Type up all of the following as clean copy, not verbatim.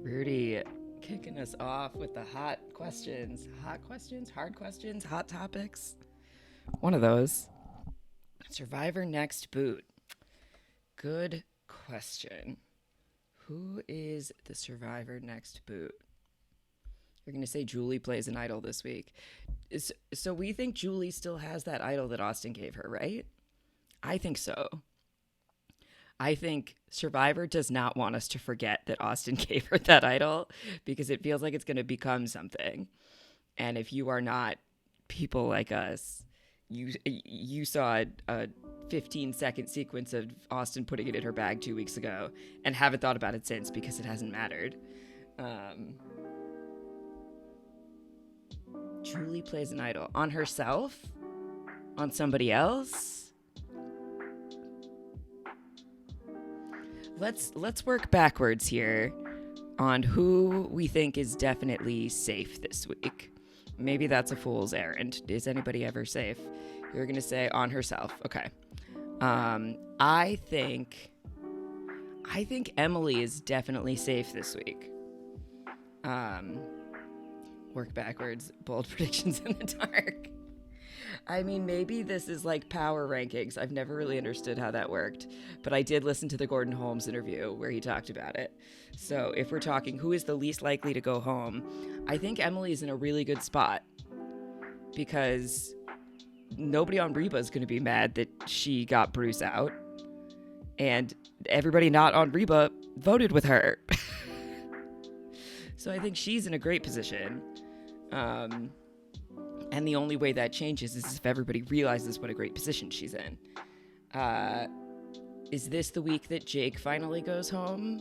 Rudy kicking us off with the hot questions. Hot questions, hard questions, hot topics. One of those. Survivor next boot. Good question. Who is the survivor next boot? You're going to say Julie plays an idol this week. So we think Julie still has that idol that Austin gave her, right? I think so. I think Survivor does not want us to forget that Austin gave her that idol because it feels like it's going to become something. And if you are not people like us, you saw a 15-second sequence of Austin putting it in her bag 2 weeks ago and haven't thought about it since because it hasn't mattered. Julie plays an idol on herself, on somebody else. Let's work backwards here on who we think is definitely safe this week. Maybe that's a fool's errand. Is anybody ever safe? You're gonna say on herself. Okay. I think Emily is definitely safe this week. Work backwards, bold predictions in the dark. I mean, maybe this is like power rankings. I've never really understood how that worked, but I did listen to the Gordon Holmes interview where he talked about it. So if we're talking who is the least likely to go home, I think Emily's in a really good spot because nobody on Reba is going to be mad that she got Bruce out, and everybody not on Reba voted with her. So I think she's in a great position. And the only way that changes is if everybody realizes what a great position she's in. Is this the week that Jake finally goes home?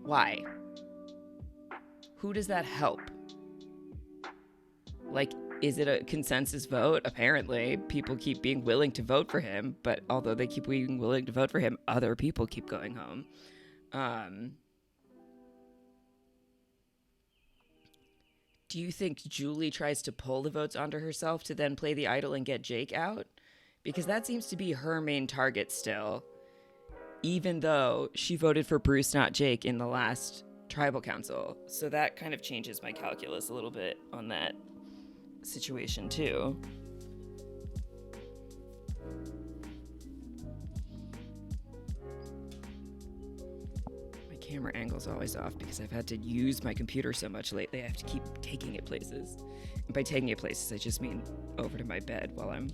Why? Who does that help? Like, is it a consensus vote? Apparently, people keep being willing to vote for him, but although they keep being willing to vote for him, other people keep going home. Do you think Julie tries to pull the votes onto herself to then play the idol and get Jake out? Because that seems to be her main target still, even though she voted for Bruce, not Jake, in the last tribal council. So that kind of changes my calculus a little bit on that situation too. Camera angle's always off because I've had to use my computer so much lately. I have to keep taking it places. And by taking it places, I just mean over to my bed while I'm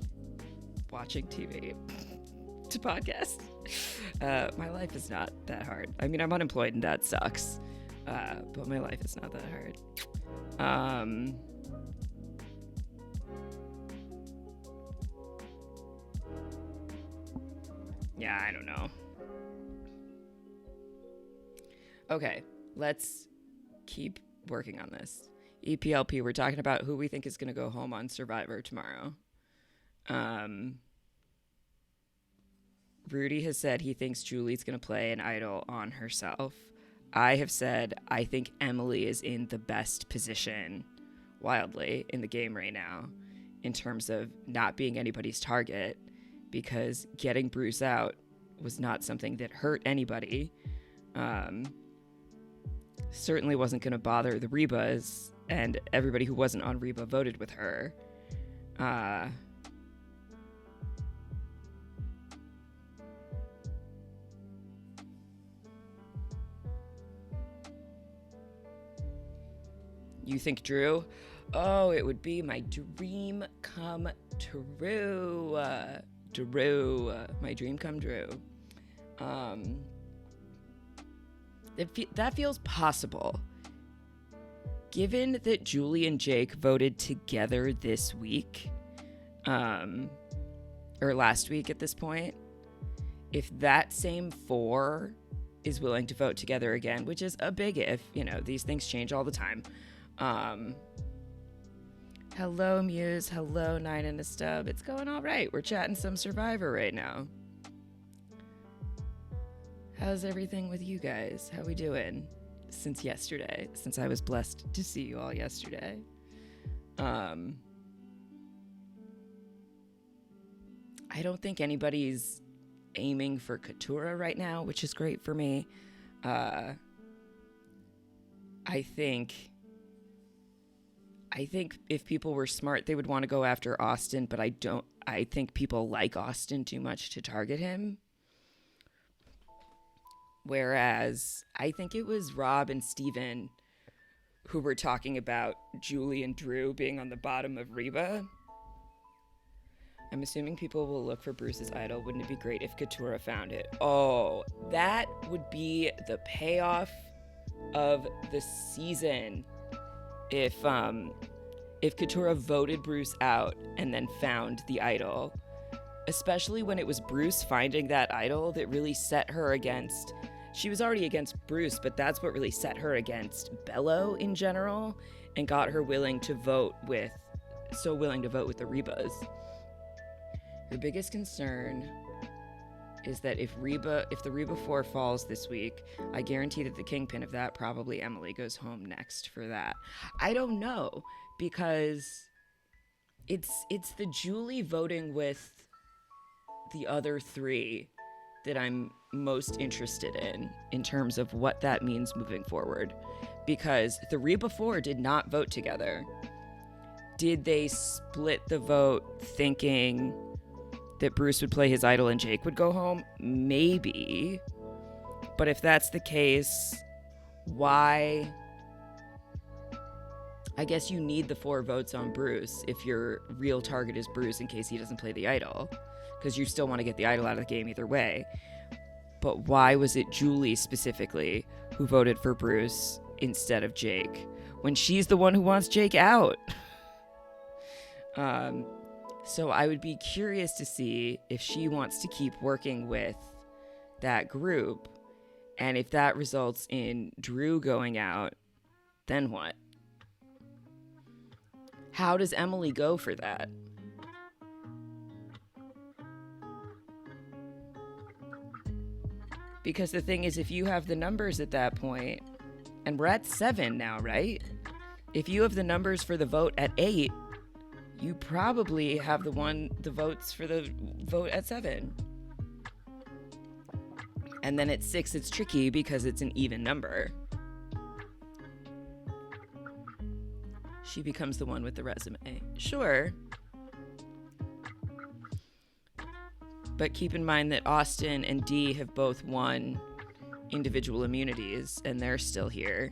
watching TV to podcast. My life is not that hard. I mean, I'm unemployed and that sucks. But my life is not that hard. Yeah, I don't know. Okay, let's keep working on this. EPLP, we're talking about who we think is going to go home on Survivor tomorrow. Rudy has said he thinks Julie's going to play an idol on herself. I have said I think Emily is in the best position, wildly, in the game right now, in terms of not being anybody's target, because getting Bruce out was not something that hurt anybody. Certainly wasn't going to bother the Rebas, and everybody who wasn't on Reba voted with her. You think Drew? Oh, it would be my dream come true. My dream come true. That feels possible. Given that Julie and Jake voted together this week, or last week at this point, if that same four is willing to vote together again, which is a big if, these things change all the time. Hello, Muse. Hello, Nine and a Stub. It's going all right. We're chatting some Survivor right now. How's everything with you guys? How we doing since yesterday? Since I was blessed to see you all yesterday. I don't think anybody's aiming for Katura right now, which is great for me. I think if people were smart, they would want to go after Austin, but I think people like Austin too much to target him. Whereas I think it was Rob and Steven who were talking about Julie and Drew being on the bottom of Reba. I'm assuming people will look for Bruce's idol. Wouldn't it be great if Katurah found it? Oh, that would be the payoff of the season. If Katurah voted Bruce out and then found the idol, especially when it was Bruce finding that idol that really set her against. She was already against Bruce, but that's what really set her against Bello in general and got her willing to vote with the Rebas. Your biggest concern is that if the Reba 4 falls this week, I guarantee that the kingpin of that, probably Emily, goes home next for that. I don't know, because it's the Julie voting with the other 3 that I'm most interested in terms of what that means moving forward. Because the Reba 4 did not vote together. Did they split the vote thinking that Bruce would play his idol and Jake would go home? Maybe. But if that's the case, why? I guess you need the 4 votes on Bruce if your real target is Bruce in case he doesn't play the idol, because you still want to get the idol out of the game either way. But why was it Julie specifically who voted for Bruce instead of Jake when she's the one who wants Jake out? So I would be curious to see if she wants to keep working with that group, and if that results in Drew going out, then what? How does Emily go for that? Because the thing is, if you have the numbers at that point, and we're at 7 now, right? If you have the numbers for the vote at 8, you probably have the votes for the vote at 7. And then at 6, it's tricky because it's an even number. She becomes the one with the resume. Sure. But keep in mind that Austin and Dee have both won individual immunities, and they're still here.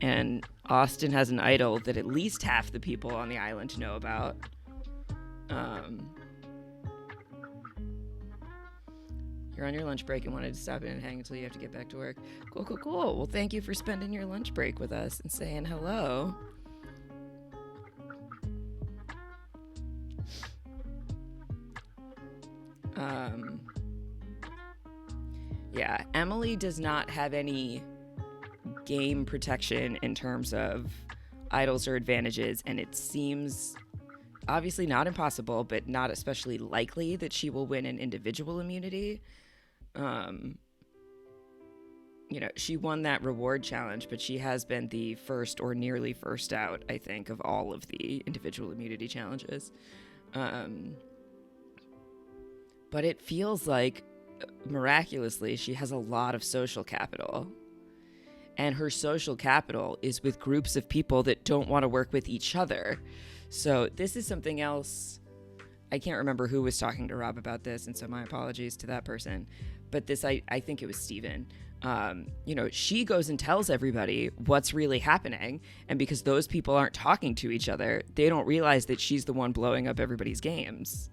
And Austin has an idol that at least half the people on the island know about. You're on your lunch break and wanted to stop in and hang until you have to get back to work. Cool. Well, thank you for spending your lunch break with us and saying hello. Yeah, Emily does not have any game protection in terms of idols or advantages, and it seems obviously not impossible, but not especially likely that she will win an individual immunity. She won that reward challenge, but she has been the first or nearly first out, I think, of all of the individual immunity challenges. But it feels like, miraculously, she has a lot of social capital. And her social capital is with groups of people that don't want to work with each other. So this is something else. I can't remember who was talking to Rob about this, and so my apologies to that person. But this, I think it was Steven. She goes and tells everybody what's really happening. And because those people aren't talking to each other, they don't realize that she's the one blowing up everybody's games.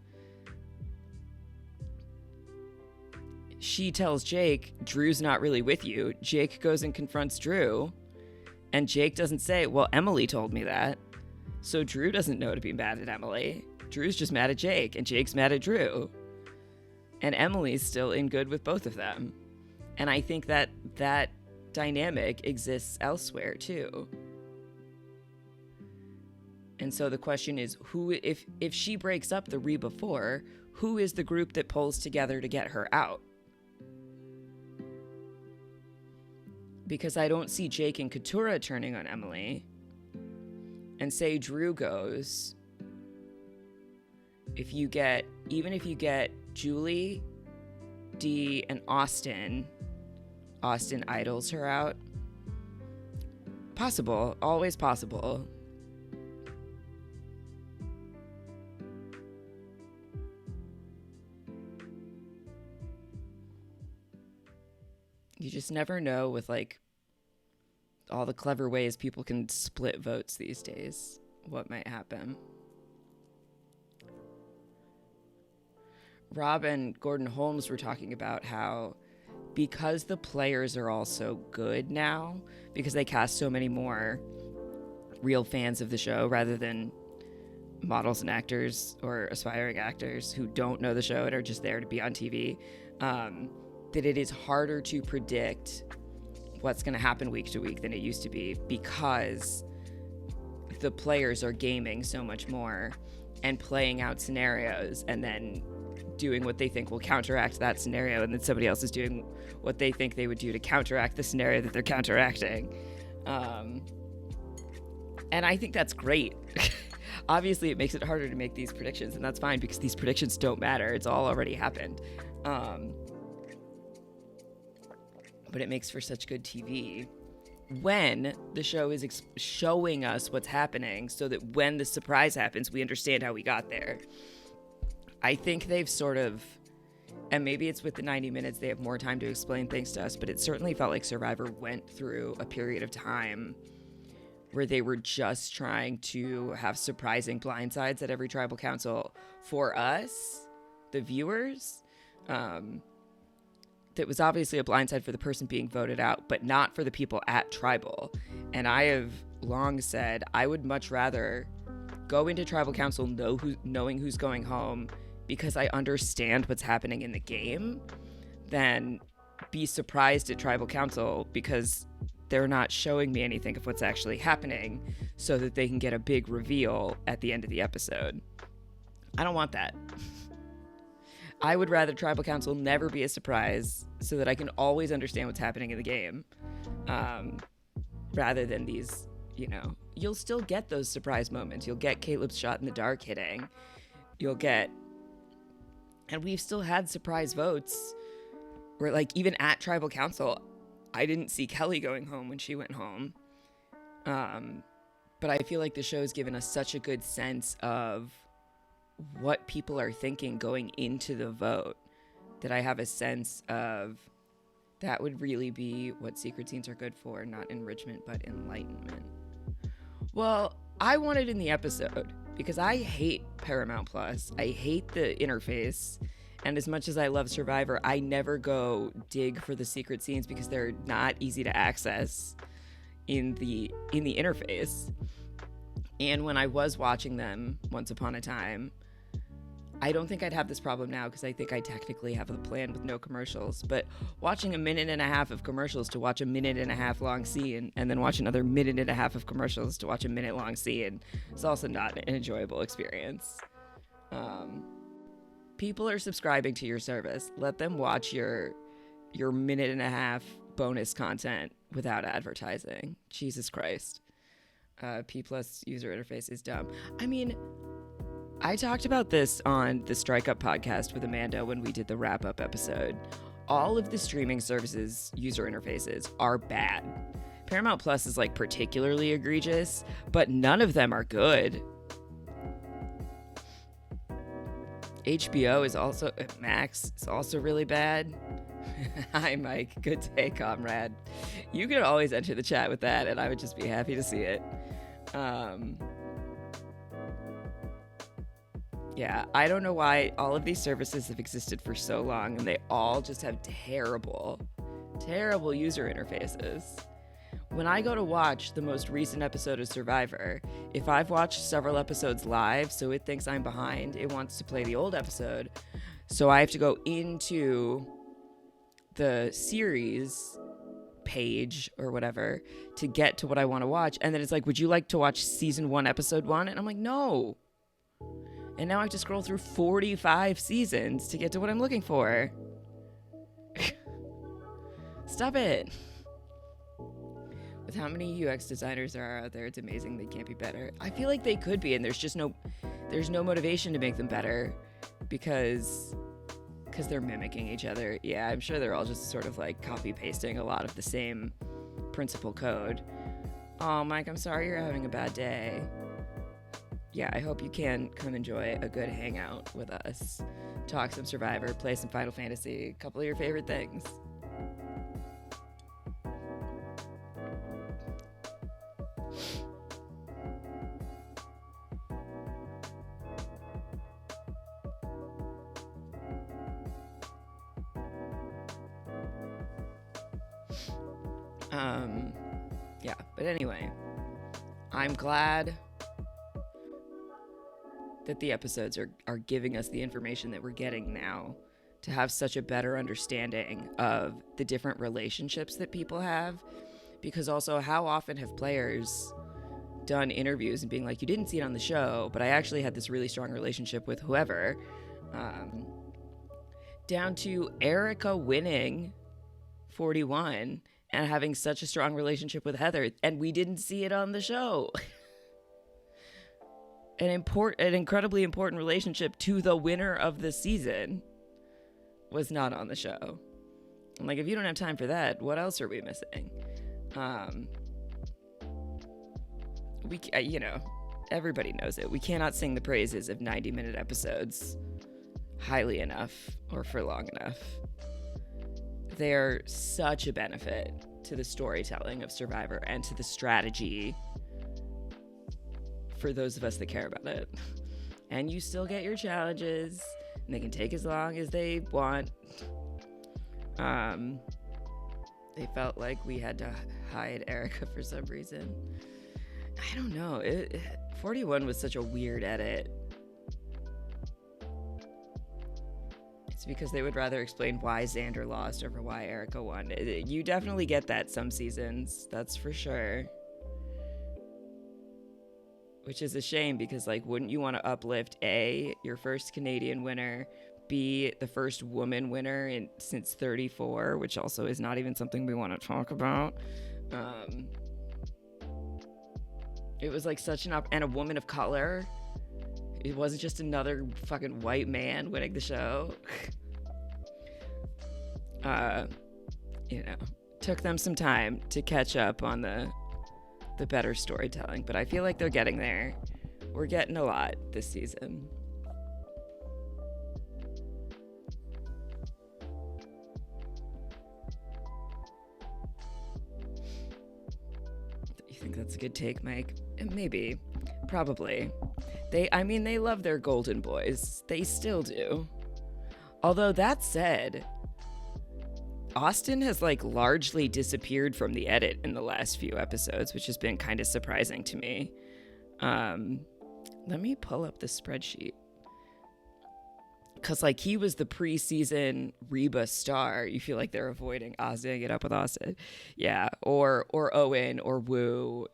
She tells Jake, Drew's not really with you. Jake goes and confronts Drew. And Jake doesn't say, well, Emily told me that. So Drew doesn't know to be mad at Emily. Drew's just mad at Jake, and Jake's mad at Drew. And Emily's still in good with both of them. And I think that that dynamic exists elsewhere, too. And so the question is, who, if she breaks up the Reba 4, who is the group that pulls together to get her out? Because I don't see Jake and Katurah turning on Emily. And say Drew goes, even if you get Julie, Dee, and Austin idols her out. Possible, always possible. You just never know with like all the clever ways people can split votes these days what might happen. Rob and Gordon Holmes were talking about how because the players are all so good now, because they cast so many more real fans of the show rather than models and actors or aspiring actors who don't know the show and are just there to be on TV, that it is harder to predict what's going to happen week to week than it used to be, because the players are gaming so much more and playing out scenarios and then doing what they think will counteract that scenario, and then somebody else is doing what they think they would do to counteract the scenario that they're counteracting. And I think that's great. Obviously, it makes it harder to make these predictions, and that's fine because these predictions don't matter. It's all already happened. But it makes for such good TV when the show is showing us what's happening so that when the surprise happens, we understand how we got there. I think they've sort of, and maybe it's with the 90 minutes, they have more time to explain things to us, but it certainly felt like Survivor went through a period of time where they were just trying to have surprising blindsides at every tribal council for us, the viewers. That was obviously a blindside for the person being voted out, but not for the people at tribal. And I have long said I would much rather go into tribal council knowing who's going home because I understand what's happening in the game than be surprised at tribal council because they're not showing me anything of what's actually happening so that they can get a big reveal at the end of the episode. I don't want that. I would rather tribal council never be a surprise so that I can always understand what's happening in the game, rather than these, you'll still get those surprise moments. You'll get Caleb's shot in the dark hitting. And we've still had surprise votes where, like, even at tribal council, I didn't see Kelly going home when she went home. But I feel like the show's given us such a good sense of what people are thinking going into the vote that I have a sense of that would really be what secret scenes are good for, not enrichment, but enlightenment. Well, I want it in the episode because I hate Paramount Plus. I hate the interface. And as much as I love Survivor, I never go dig for the secret scenes because they're not easy to access in the interface. And when I was watching them once upon a time, I don't think I'd have this problem now because I think I technically have the plan with no commercials. But watching a minute and a half of commercials to watch a minute and a half long scene and then watch another minute and a half of commercials to watch a minute long scene is also not an enjoyable experience. People are subscribing to your service. Let them watch your minute and a half bonus content without advertising. Jesus Christ. P Plus user interface is dumb. I mean, I talked about this on the Strike Up podcast with Amanda when we did the wrap-up episode. All of the streaming services' user interfaces are bad. Paramount Plus is, like, particularly egregious, but none of them are good. HBO is also, Max is also really bad. Hi, Mike. Good day, comrade. You could always enter the chat with that, and I would just be happy to see it. Yeah, I don't know why all of these services have existed for so long, and they all just have terrible, terrible user interfaces. When I go to watch the most recent episode of Survivor, if I've watched several episodes live, so it thinks I'm behind, it wants to play the old episode, so I have to go into the series page or whatever to get to what I want to watch, and then it's like, would you like to watch season 1, episode 1? And I'm like, no. And now I have to scroll through 45 seasons to get to what I'm looking for. Stop it. With how many UX designers there are out there, it's amazing they can't be better. I feel like they could be, and there's no motivation to make them better because they're mimicking each other. Yeah, I'm sure they're all just sort of like copy pasting a lot of the same principal code. Oh, Mike, I'm sorry you're having a bad day. Yeah, I hope you can come enjoy a good hangout with us. Talk some Survivor, play some Final Fantasy, a couple of your favorite things. Yeah, but anyway, I'm glad that the episodes are giving us the information that we're getting now to have such a better understanding of the different relationships that people have. Because also, how often have players done interviews and being like, you didn't see it on the show, but I actually had this really strong relationship with whoever, down to Erica winning 41 and having such a strong relationship with Heather, and we didn't see it on the show. An incredibly important relationship to the winner of the season was not on the show. I'm like, if you don't have time for that, what else are we missing? Everybody knows it. We cannot sing the praises of 90-minute episodes highly enough or for long enough. They're such a benefit to the storytelling of Survivor and to the strategy for those of us that care about it. And you still get your challenges, and they can take as long as they want. They felt like we had to hide Erica for some reason. I don't know. 41 was such a weird edit. It's because they would rather explain why Xander lost over why Erica won. You definitely get that some seasons, that's for sure. Which is a shame because, like, wouldn't you want to uplift A, your first Canadian winner, B, the first woman winner since 34, which also is not even something we want to talk about. It was like such and a woman of color. It wasn't just another fucking white man winning the show. Took them some time to catch up on the better storytelling, but I feel like they're getting there. We're getting a lot this season. You think that's a good take, Mike? Maybe. Probably. They love their golden boys. They still do. Although that said, Austin has like largely disappeared from the edit in the last few episodes, which has been kind of surprising to me. Let me pull up the spreadsheet. Because like he was the preseason Reba star. You feel like they're avoiding Ozzy, get up with Austin. Yeah. Or Owen or Wu,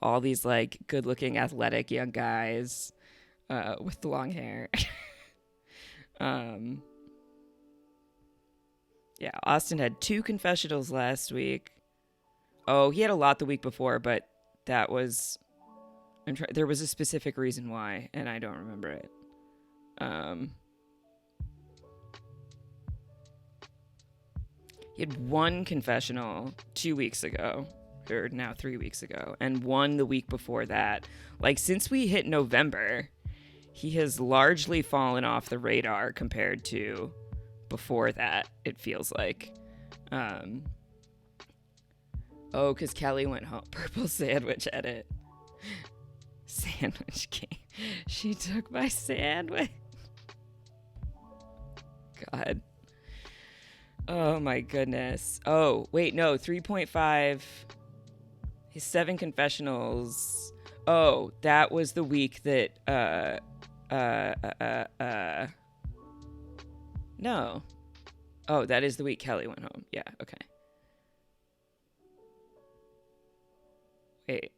all these like good looking athletic young guys with long hair. Yeah, Austin had 2 confessionals last week. Oh, he had a lot the week before, but that was... there was a specific reason why, and I don't remember it. He had 1 confessional 2 weeks ago, or now 3 weeks ago, and 1 the week before that. Like, since we hit November, he has largely fallen off the radar compared to before that, it feels like. Because Kelly went home. Purple sandwich edit. Sandwich king. She took my sandwich. God. Oh my goodness. Oh, wait, no, 3.5. His 7 confessionals. Oh, that was the week that, no. Oh, that is the week Kelly went home. Yeah, okay. Wait.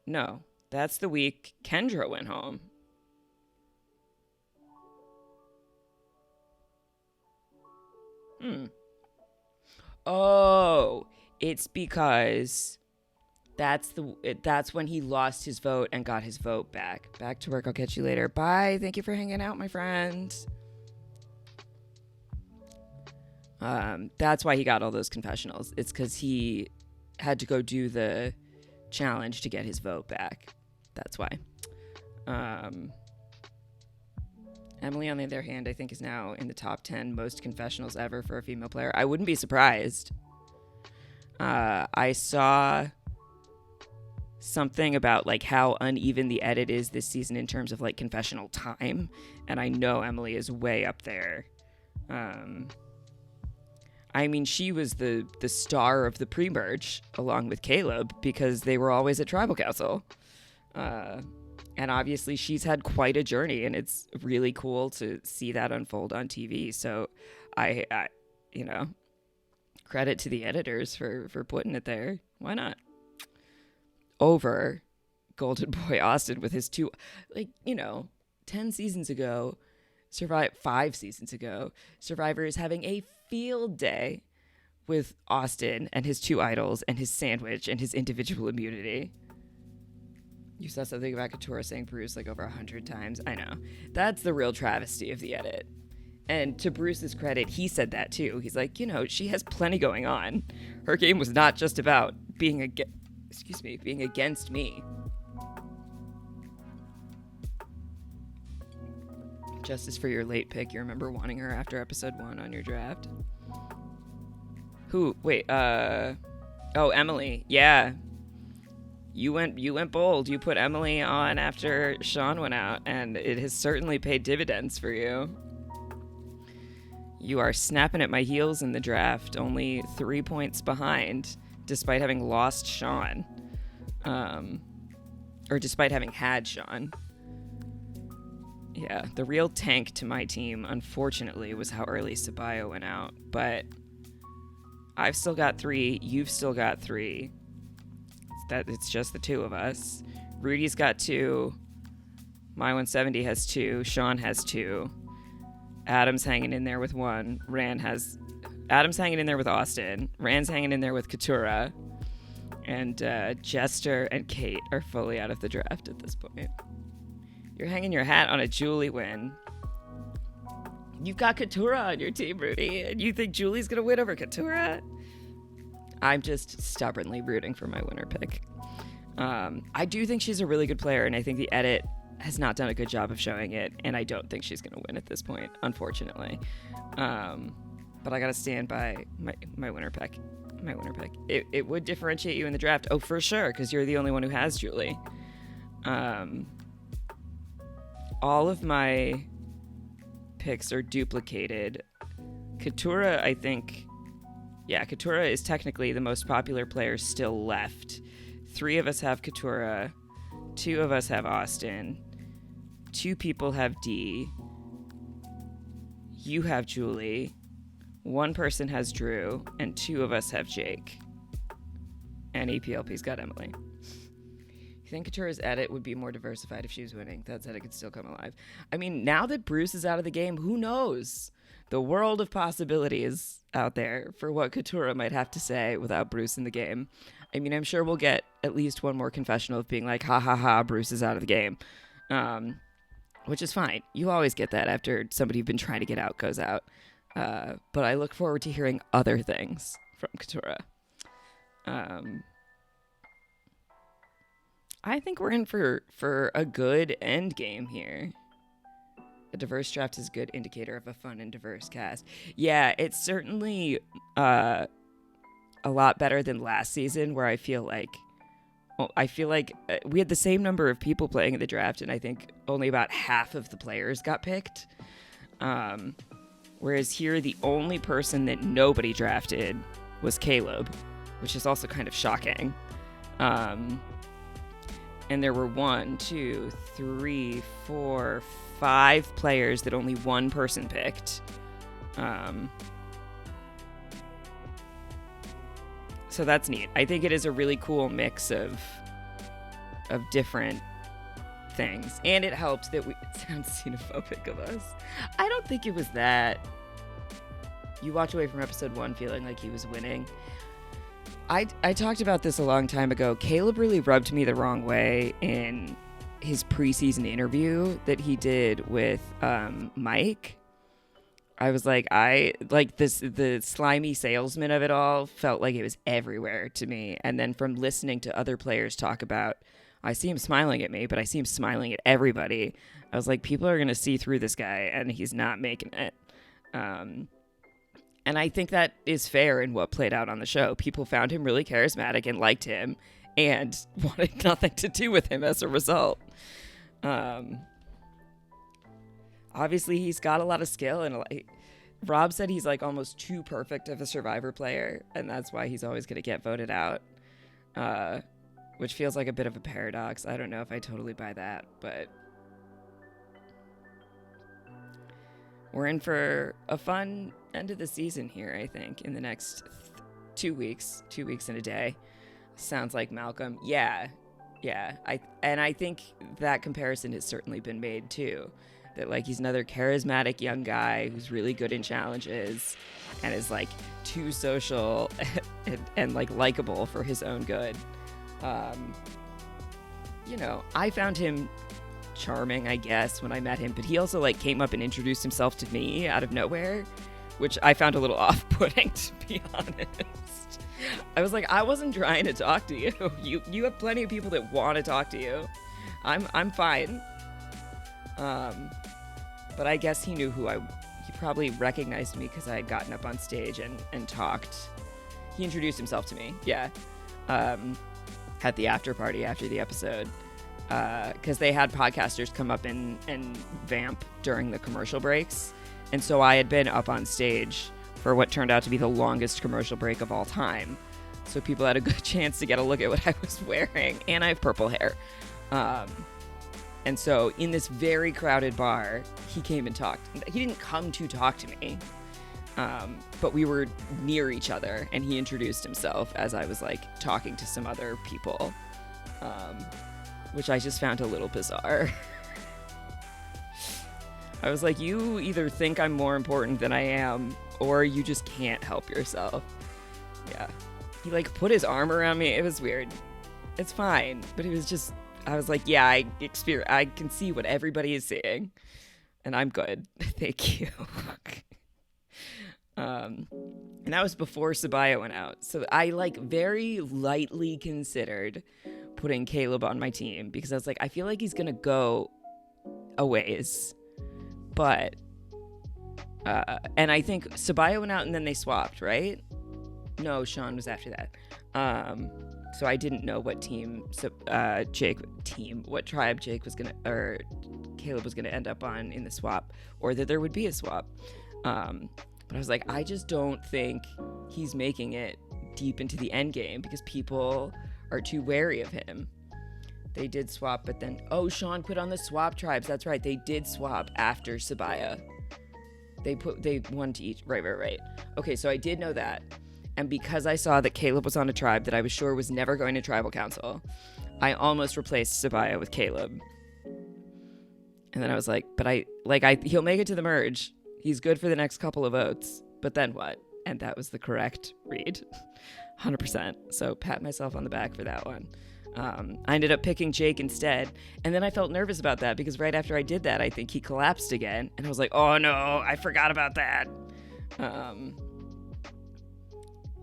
No, that's the week Kendra went home. Oh, it's because that's when he lost his vote and got his vote back. Back to work. I'll catch you later. Bye. Thank you for hanging out, my friend. That's why he got all those confessionals. It's because he had to go do the challenge to get his vote back. That's why. Emily, on the other hand, I think is now in the top 10 most confessionals ever for a female player. I wouldn't be surprised. I saw something about like how uneven the edit is this season in terms of like confessional time, and I know Emily is way up there. I mean, she was the star of the pre-merge along with Caleb because they were always at Tribal Council. And obviously she's had quite a journey, and it's really cool to see that unfold on TV. So I you know, credit to the editors for putting it there. Why not? Over Golden Boy Austin with his 2, 10 seasons ago, 5 seasons ago, Survivor is having a field day with Austin and his 2 idols and his sandwich and his individual immunity. You saw something about Katurah saying Bruce like over 100 times. I know. That's the real travesty of the edit. And to Bruce's credit, he said that too. He's like, she has plenty going on. Her game was not just about being against me. Justice for your late pick. You remember wanting her after episode 1 on your draft? Who? Wait, Emily. Yeah. You went bold. You put Emily on after Sean went out, and it has certainly paid dividends for you. You are snapping at my heels in the draft, only 3 points behind, despite having lost Sean. Or despite having had Sean. Yeah, the real tank to my team, unfortunately, was how early Sabayo went out. But I've still got 3. You've still got 3. It's just the 2 of us. Rudy's got 2. My 170 has 2. Sean has 2. Adam's hanging in there with 1. Adam's hanging in there with Austin. Rand's hanging in there with Katurah. And Jester and Kate are fully out of the draft at this point. You're hanging your hat on a Julie win. You've got Katurah on your team, Rudy, and you think Julie's going to win over Katurah? I'm just stubbornly rooting for my winner pick. I do think she's a really good player, and I think the edit has not done a good job of showing it, and I don't think she's going to win at this point, unfortunately. But I got to stand by my winner pick. My winner pick. It would differentiate you in the draft. Oh, for sure, because you're the only one who has Julie. All of my picks are duplicated. Katurah, I think... Yeah, Katurah is technically the most popular player still left. 3 of us have Katurah. 2 of us have Austin. 2 people have D. You have Julie. 1 person has Drew. And 2 of us have Jake. And EPLP's got Emily. You think Katurah's edit would be more diversified if she was winning? That said, it could still come alive. I mean, now that Bruce is out of the game, who knows? The world of possibilities out there for what Katurah might have to say without Bruce in the game. I mean, I'm sure we'll get at least one more confessional of being like, ha ha ha, Bruce is out of the game. Which is fine. You always get that after somebody you've been trying to get out goes out. But I look forward to hearing other things from Katurah. I think we're in for a good end game here. A diverse draft is a good indicator of a fun and diverse cast. Yeah, it's certainly a lot better than last season, where I feel like we had the same number of people playing in the draft, and I think only about half of the players got picked. Whereas here, the only person that nobody drafted was Caleb, which is also kind of shocking. And there were 1, 2, 3, 4, 5 players that only 1 person picked. So that's neat. I think it is a really cool mix of different things. And it helps that it sounds xenophobic of us. I don't think it was that. You walked away from episode 1 feeling like he was winning. I talked about this a long time ago. Caleb really rubbed me the wrong way in his preseason interview that he did with Mike. I was like, the slimy salesman of it all felt like it was everywhere to me. And then from listening to other players talk about, I see him smiling at me, but I see him smiling at everybody. I was like, people are going to see through this guy, and he's not making it. And I think that is fair in what played out on the show. People found him really charismatic and liked him and wanted nothing to do with him as a result. Obviously, he's got a lot of skill, and Rob said he's like almost too perfect of a Survivor player, and that's why he's always going to get voted out, which feels like a bit of a paradox. I don't know if I totally buy that, but we're in for a fun end of the season here, I think, in the next 2 weeks and a day. Sounds like Malcolm. Yeah. I think that comparison has certainly been made too. That like he's another charismatic young guy who's really good in challenges and is like too social and like likable for his own good. I found him charming, I guess, when I met him, but he also like came up and introduced himself to me out of nowhere, which I found a little off-putting, to be honest. I was like, I wasn't trying to talk to you. You have plenty of people that want to talk to you. I'm fine. But I guess he knew he probably recognized me because I had gotten up on stage and talked. He introduced himself to me. Yeah. At the after party after the episode. Because they had podcasters come up and vamp during the commercial breaks. And so I had been up on stage for what turned out to be the longest commercial break of all time. So people had a good chance to get a look at what I was wearing. And I have purple hair. And so in this very crowded bar, he came and talked. He didn't come to talk to me, but we were near each other, and he introduced himself as I was like talking to some other people, which I just found a little bizarre. I was like, you either think I'm more important than I am, or you just can't help yourself. Yeah. He like put his arm around me. It was weird. It's fine, but it was just... I was like, yeah, I can see what everybody is seeing, and I'm good. Thank you. And that was before Sabaya went out. So I like very lightly considered putting Caleb on my team because I was like, I feel like he's going to go a ways. But, and I think Sabaya went out and then they swapped, right? No, Sean was after that. So I didn't know what what tribe Caleb was gonna end up on in the swap, or that there would be a swap. But I was like, I just don't think he's making it deep into the end game because people are too wary of him. They did swap, but then Sean quit on the swap tribes. That's right, they did swap after Sabaya. They won to each. Right. Okay, so I did know that. And because I saw that Caleb was on a tribe that I was sure was never going to tribal council, I almost replaced Sabaya with Caleb. And then I was like, he'll make it to the merge. He's good for the next couple of votes. But then what? And that was the correct read. 100%. So pat myself on the back for that one. I ended up picking Jake instead. And then I felt nervous about that because right after I did that, I think he collapsed again. And I was like, oh no, I forgot about that.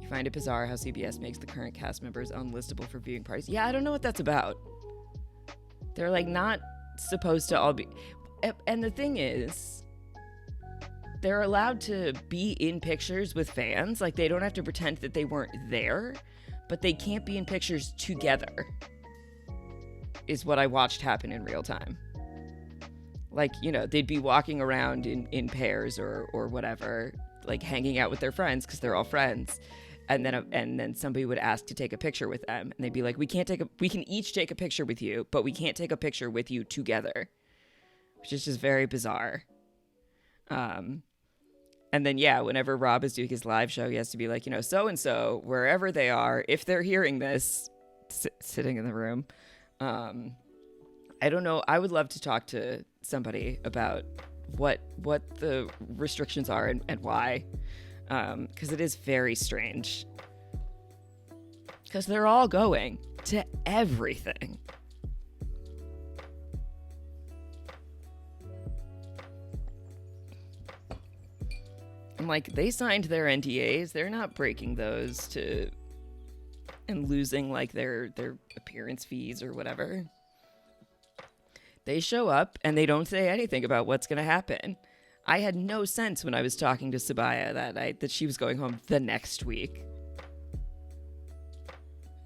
Find it bizarre how CBS makes the current cast members unlistable for viewing parties. Yeah, I don't know what that's about. They're like not supposed to all be... And the thing is, they're allowed to be in pictures with fans. Like they don't have to pretend that they weren't there, but they can't be in pictures together, is what I watched happen in real time. Like, they'd be walking around in pairs or whatever, like hanging out with their friends because they're all friends. And then somebody would ask to take a picture with them, and they'd be like, we can each take a picture with you, but we can't take a picture with you together, which is just very bizarre. And then, yeah, whenever Rob is doing his live show, he has to be like, so-and-so, wherever they are, if they're hearing this, sitting in the room. I don't know. I would love to talk to somebody about what the restrictions are and why. Because it is very strange. Because they're all going to everything. I'm like, they signed their NDAs. They're not breaking those and losing like their appearance fees or whatever. They show up and they don't say anything about what's going to happen. I had no sense when I was talking to Sabaya that night that she was going home the next week.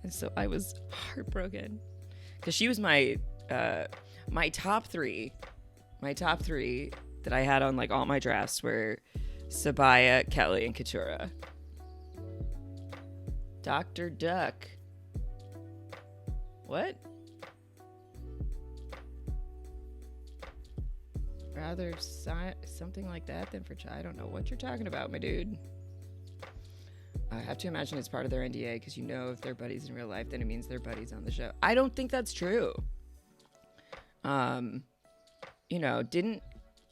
And so I was heartbroken. Because she was my top three that I had on like all my drafts were Sabaya, Kelly, and Katura. Dr. Duck. What? Rather something like that than for I don't know what you're talking about, my dude. I have to imagine it's part of their NDA because you know if they're buddies in real life, then it means they're buddies on the show. I don't think that's true. You know,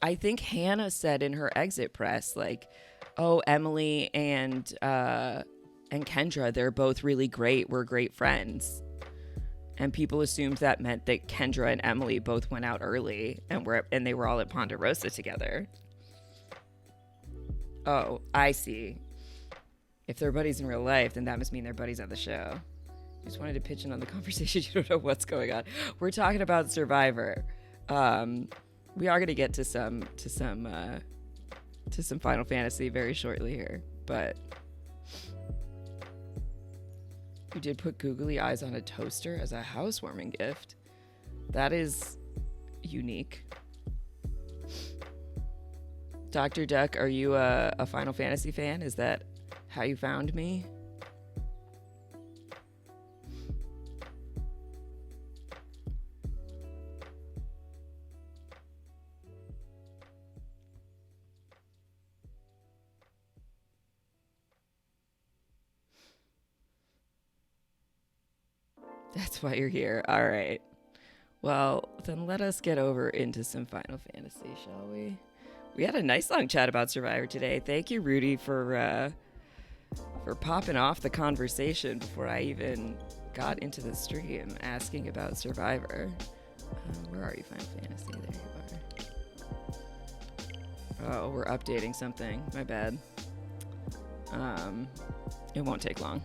I think Hannah said in her exit press, like, oh, Emily and Kendra, they're both really great. We're great friends. And people assumed that meant that Kendra and Emily both went out early and they were all at Ponderosa together. Oh, I see. If they're buddies in real life, then that must mean they're buddies on the show. Just wanted to pitch in on the conversation. You don't know what's going on. We're talking about Survivor. We are going to get to some Final Fantasy very shortly here, but you did put googly eyes on a toaster as a housewarming gift. That is unique. Dr. Duck, are you a Final Fantasy fan? Is that how you found me? That's why you're here. All right. Well, then let us get over into some Final Fantasy, shall we? We had a nice long chat about Survivor today. Thank you, Rudy, for popping off the conversation before I even got into the stream asking about Survivor. Where are you, Final Fantasy? There you are. Oh, we're updating something. My bad. It won't take long.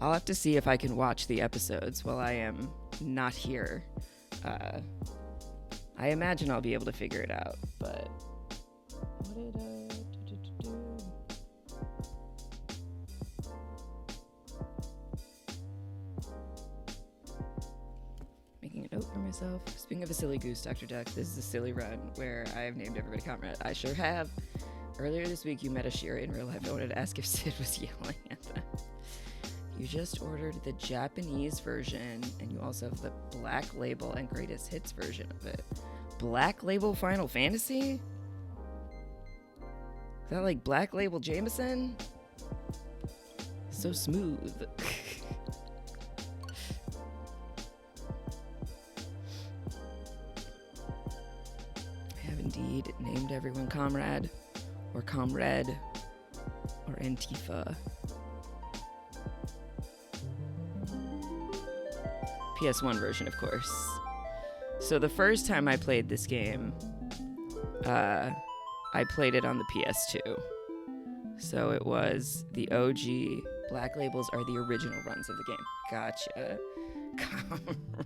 I'll have to see if I can watch the episodes while I am not here. I imagine I'll be able to figure it out, but what did making a note for myself. Speaking of a silly goose, Dr. Duck, this is a silly run where I have named everybody Comrade. I sure have. Earlier this week, you met Ashira in real life. I wanted to ask if Sid was yelling at them. You just ordered the Japanese version, and you also have the Black Label and Greatest Hits version of it. Black Label Final Fantasy? Is that like Black Label Jameson? So smooth. I have indeed named everyone Comrade, or Comrade, or Antifa. PS1 version, of course. So the first time I played this game, I played it on the PS2. So it was the OG. Black Labels are the original runs of the game. Gotcha.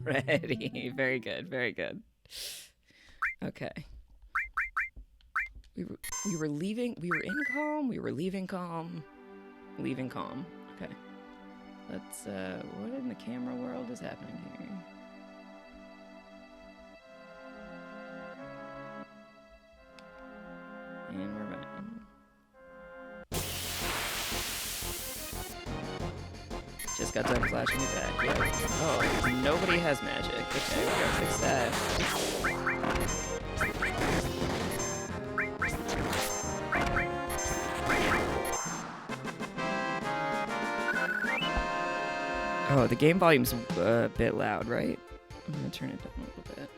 Ready. Very good. Very good. Okay. We were leaving. We were in Kalm. We were leaving Kalm. Leaving Kalm. Okay. Let's, what in the camera world is happening here? And we're running. Just got done flashing it back. Yeah. Oh, nobody has magic. Okay, we gotta fix that. Oh, the game volume's a bit loud, right? I'm gonna turn it down a little bit.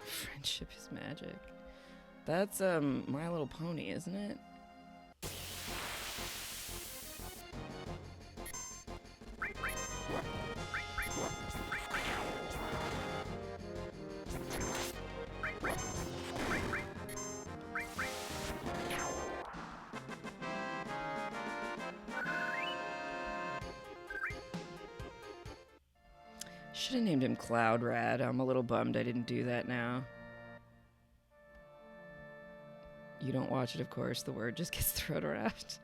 Friendship is magic. That's My Little Pony, isn't it? Should have named him Cloud Rad. I'm a little bummed I didn't do that now. You don't watch it, of course. The word just gets thrown around.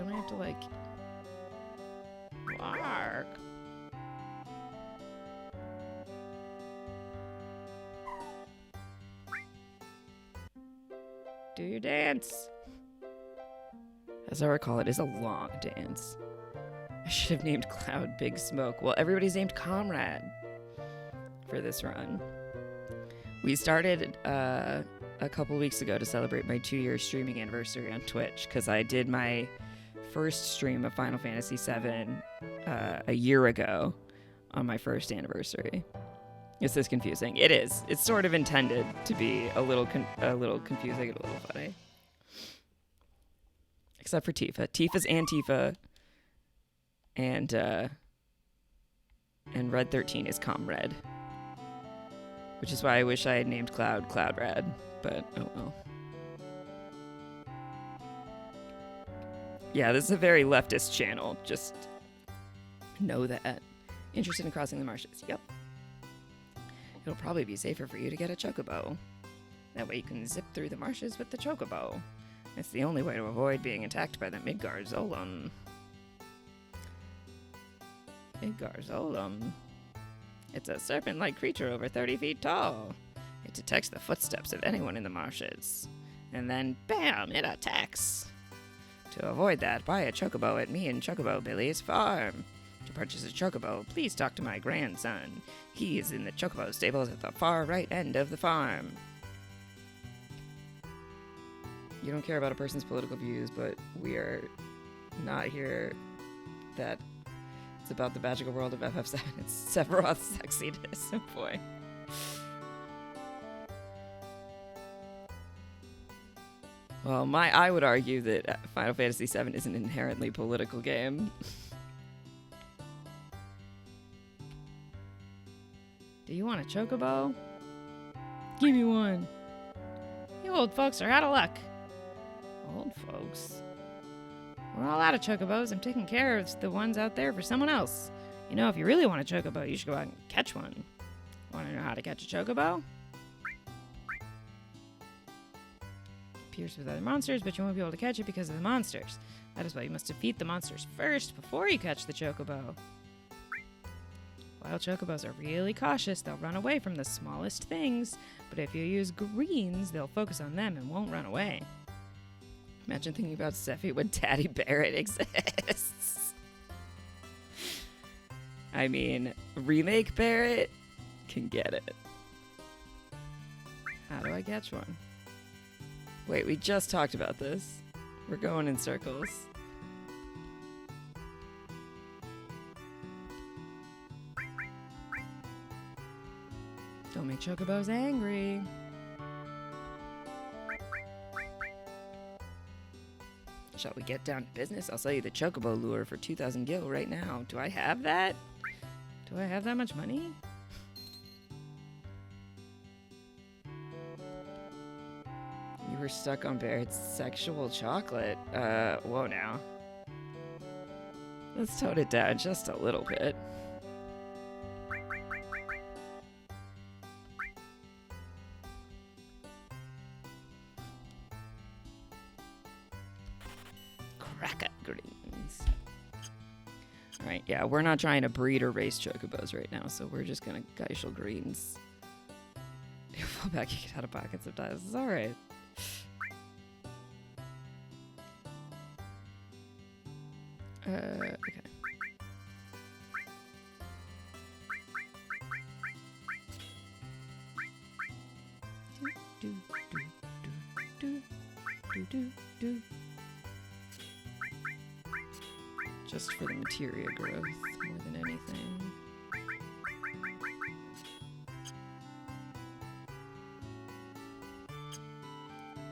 don't I have to, like... Lark. Do your dance. As I recall, it is a long dance. I should have named Cloud Big Smoke. Well, everybody's named Comrade for this run. We started a couple weeks ago to celebrate my 2-year streaming anniversary on Twitch, because I did my first stream of Final Fantasy VII a year ago on my first anniversary. Is this confusing? It is. It's sort of intended to be a little confusing and a little funny. Except for Tifa. Tifa's Antifa, and Red 13 is Comrade. Which is why I wish I had named Cloud Rad, but oh well. Yeah, this is a very leftist channel. Just know that. Interested in crossing the marshes? Yep. It'll probably be safer for you to get a chocobo. That way you can zip through the marshes with the chocobo. It's the only way to avoid being attacked by the Midgar Zolom. Midgar Zolom. It's a serpent-like creature over 30 feet tall. It detects the footsteps of anyone in the marshes. And then, bam, it attacks. To avoid that, buy a chocobo at me and Chocobo Billy's farm. To purchase a chocobo, please talk to my grandson. He is in the chocobo stables at the far right end of the farm. You don't care about a person's political views, but we are not here that it's about the magical world of FF7. It's Sephiroth's sexiness. Oh boy. Well, I would argue that Final Fantasy VII is an inherently political game. Do you want a chocobo? Give me one. You old folks are out of luck. Old folks? We're all out of chocobos. I'm taking care of the ones out there for someone else. You know, if you really want a chocobo, you should go out and catch one. Want to know how to catch a chocobo? Appears with other monsters, but you won't be able to catch it because of the monsters. That is why you must defeat the monsters first before you catch the chocobo. Wild chocobos are really cautious. They'll run away from the smallest things, but if you use greens, they'll focus on them and won't run away. Imagine thinking about Sephi when Daddy Barrett exists. I mean, remake Barrett can get it. How do I catch one? Wait, we just talked about this. We're going in circles. Don't make chocobos angry. Shall we get down to business? I'll sell you the chocobo lure for 2,000 gil right now. Do I have that? Do I have that much money? You were stuck on Barrett's sexual chocolate. Whoa now. Let's tone it down just a little bit. Alright, yeah, we're not trying to breed or race chocobos right now, so we're just gonna Geishel greens. You fall back, you get out of pocket sometimes. It's alright. Okay. Do. Just for the materia growth more than anything.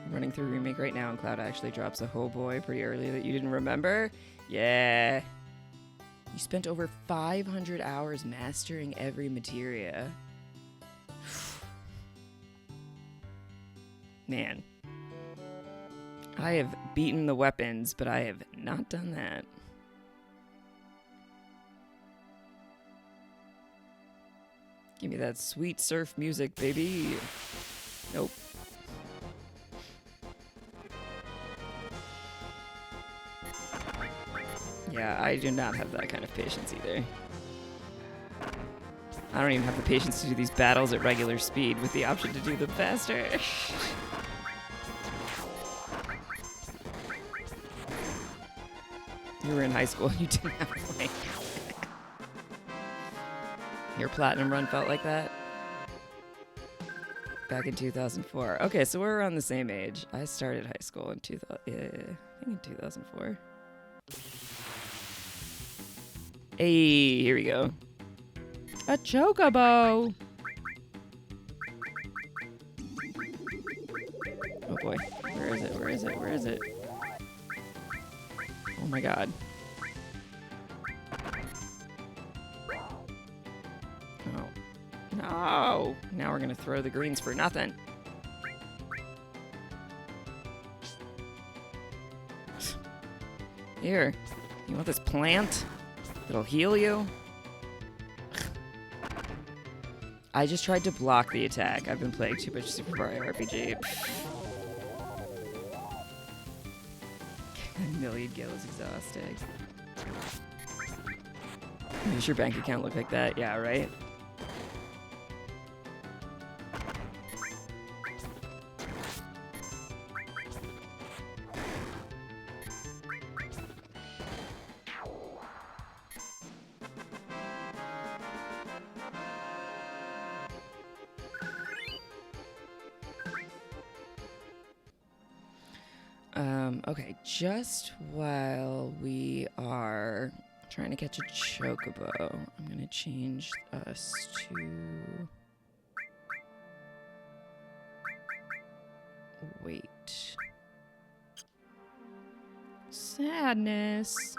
I'm running through Remake right now, and Cloud actually drops a ho boy pretty early that you didn't remember. Yeah. You spent over 500 hours mastering every materia. Man. I have beaten the weapons, but I have not done that. Give me that sweet surf music, baby. Nope. Yeah, I do not have that kind of patience either. I don't even have the patience to do these battles at regular speed with the option to do them faster. You were in high school and you didn't have a bike. Your platinum run felt like that? Back in 2004. Okay, so we're around the same age. I started high school in 2004. Hey, here we go. A chocobo! Oh boy. Where is it? Where is it? Where is it? Oh my god. Oh. No! Now we're gonna throw the greens for nothing. Here. You want this plant? It'll heal you? I just tried to block the attack. I've been playing too much Super Mario RPG. A million gil is exhausting. Does your bank account look like that? Yeah, right? Okay, just while we are trying to catch a chocobo, I'm gonna change us to... Wait. Sadness.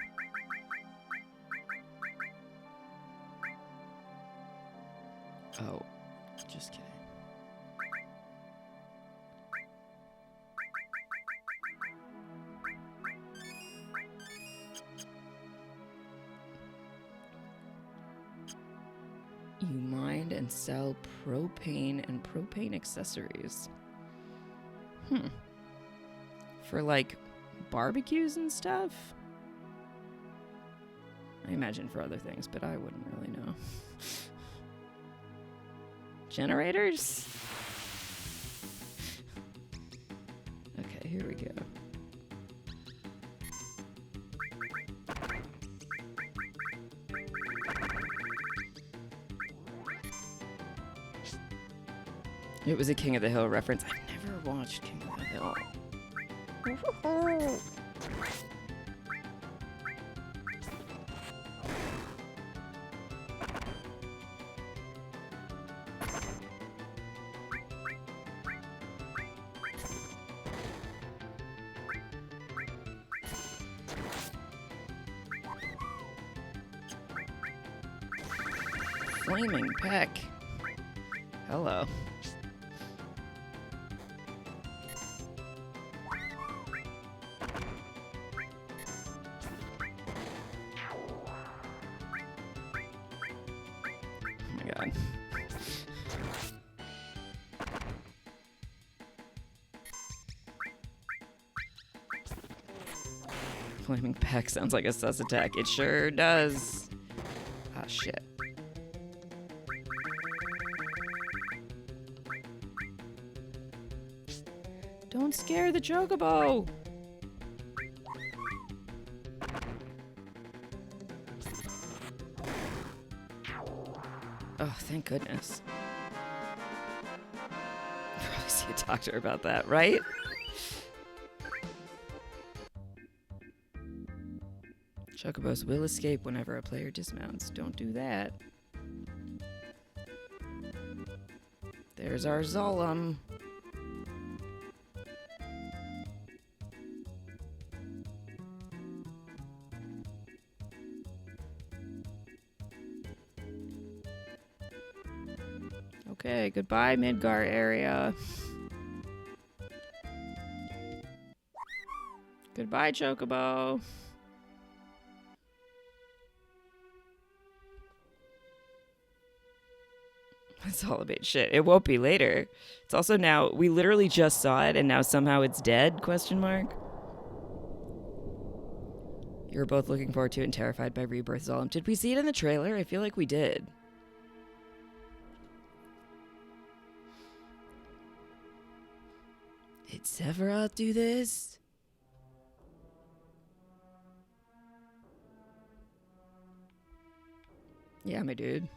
Oh, just kidding. You mine and sell propane and propane accessories. For like barbecues and stuff? I imagine for other things, but I wouldn't really know. Generators? Okay, here we go. It was a King of the Hill reference. I've never watched King of the Hill. Flaming Peck. Hello. Flaming Peck sounds like a sus attack. It sure does. Ah, shit. Don't scare the chocobo! Oh, thank goodness. Probably see a doctor about that, right? Chocobos will escape whenever a player dismounts. Don't do that. There's our Zolom. Okay, goodbye, Midgar area. Goodbye, Chocobo. That's all about shit. It won't be later. It's also now, we literally just saw it and now somehow it's dead, question mark. You're both looking forward to and terrified by Rebirth Zolom. Did we see it in the trailer? I feel like we did. Did Sephiroth do this? Yeah, my dude.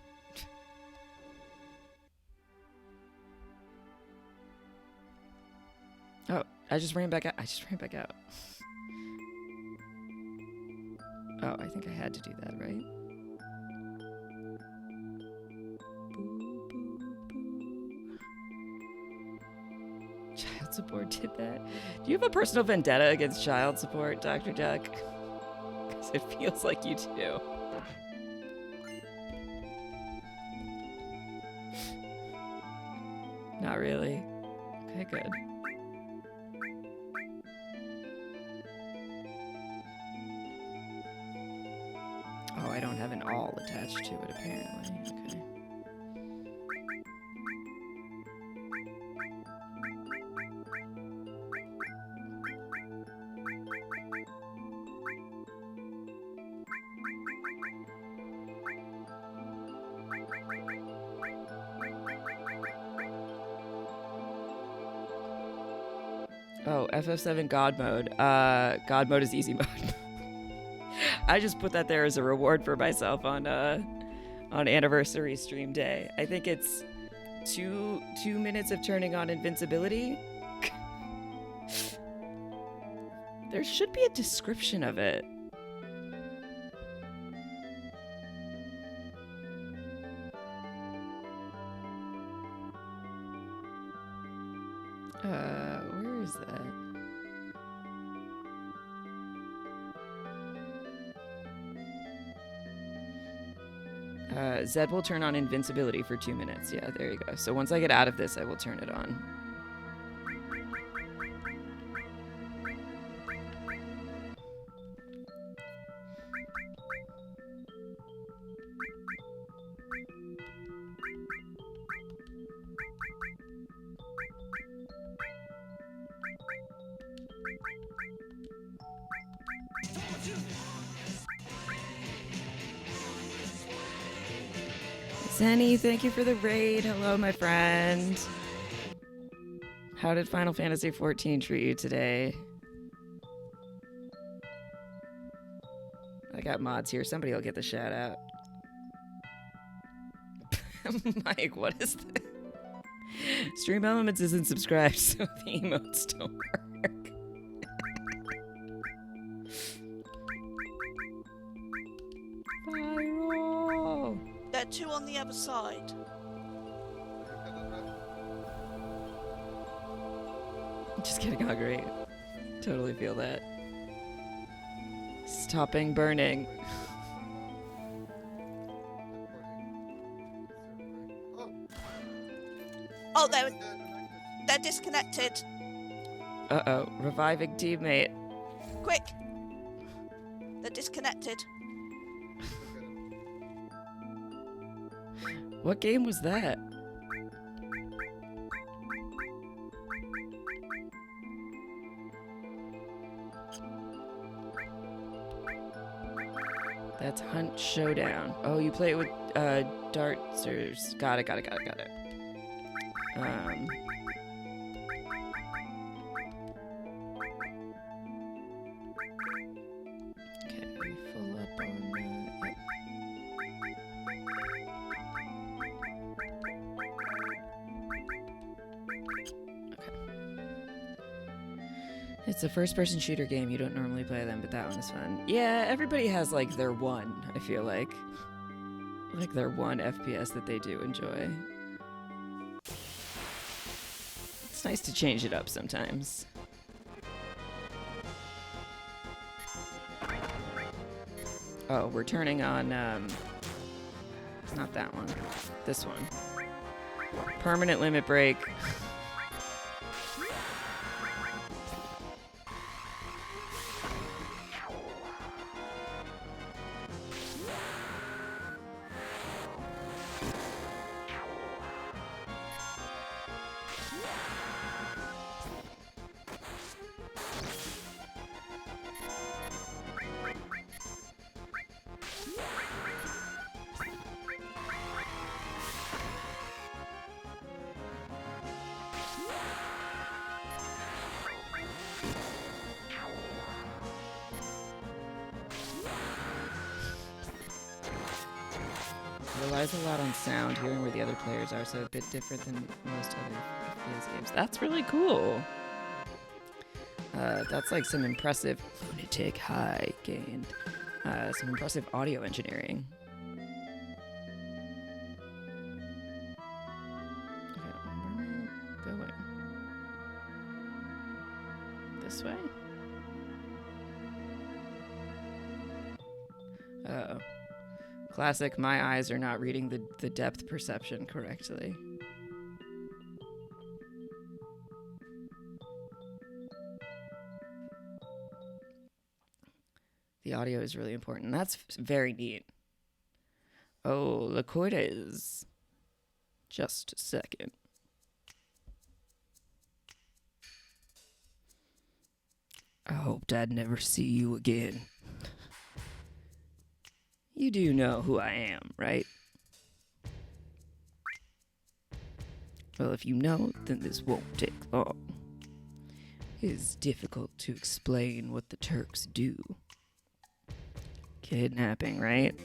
Oh, I just ran back out. Oh, I think I had to do that, right? Child support did that. Do you have a personal vendetta against child support, Dr. Duck? Because it feels like you do. Not really. Okay, good. Oh, I don't have an all attached to it, apparently. Okay. Oh, FF7 God mode. God mode is easy mode. I just put that there as a reward for myself on anniversary stream day. I think it's two minutes of turning on invincibility. There should be a description of it. Where is that? Zed will turn on invincibility for 2 minutes. Yeah, there you go. So once I get out of this, I will turn it on. Zenny, thank you for the raid. Hello, my friend. How did Final Fantasy XIV treat you today? I got mods here. Somebody will get the shout out. Mike, what is this? Stream Elements isn't subscribed, so the emotes don't work. Viral! There are two on the other side. Just getting hungry. Totally feel that. Stopping burning. Oh, they're disconnected. Uh-oh. Reviving teammate. Quick! They're disconnected. What game was that? That's Hunt Showdown. Oh, you play it with dartsers. Got it. Okay, full up on that. Yep. Okay. It's a first-person shooter game. You don't normally play them, but that one is fun. Yeah, everybody has like their one, I feel like their one FPS that they do enjoy. It's nice to change it up sometimes. Oh, we're turning on, not that one. This one. Permanent limit break. relies a lot on sound, hearing where the other players are, so a bit different than most other FPS games. That's really cool. That's like some impressive lunatic high gained. Some impressive audio engineering. Okay, where am I going? This way? Uh-oh. Classic, my eyes are not reading the depth perception correctly. The audio is really important. That's very neat. Oh, Lacortes. Just a second. I hoped I'd never see you again. You do know who I am, right? Well, if you know, then this won't take long. It is difficult to explain what the Turks do. Kidnapping, right?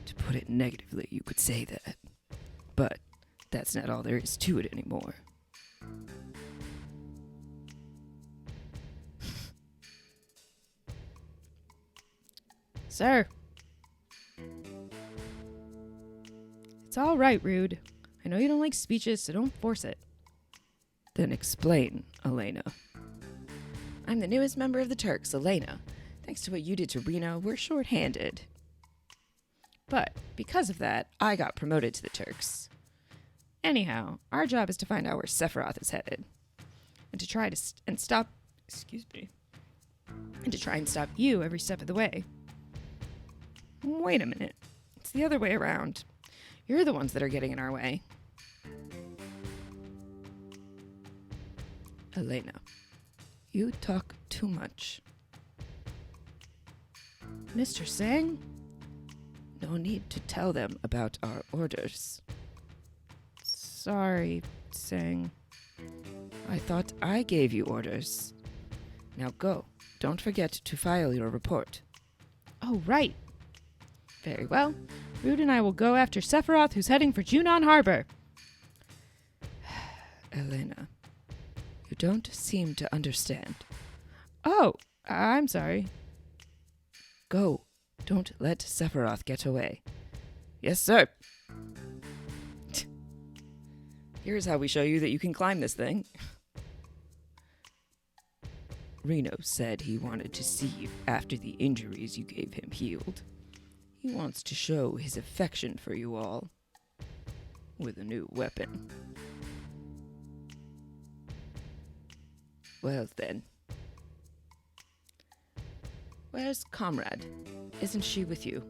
To put it negatively, you could say that. But that's not all there is to it anymore. Sir. It's all right, Rude. I know you don't like speeches, so don't force it. Then explain, Elena. I'm the newest member of the Turks, Elena. Thanks to what you did to Reno, we're short-handed. But because of that, I got promoted to the Turks. Anyhow, our job is to find out where Sephiroth is headed. And to try and stop you every step of the way. Wait a minute. It's the other way around. You're the ones that are getting in our way. Elena, you talk too much. Mr. Sang? No need to tell them about our orders. Sorry, Sang. I thought I gave you orders. Now go. Don't forget to file your report. Oh, right. Very well. Rude and I will go after Sephiroth, who's heading for Jun-On Harbor. Elena, you don't seem to understand. Oh, I'm sorry. Go. Don't let Sephiroth get away. Yes, sir. Here's how we show you that you can climb this thing. Reno said he wanted to see you after the injuries you gave him healed. He wants to show his affection for you all with a new weapon. Well then. Where's Comrade? Isn't she with you?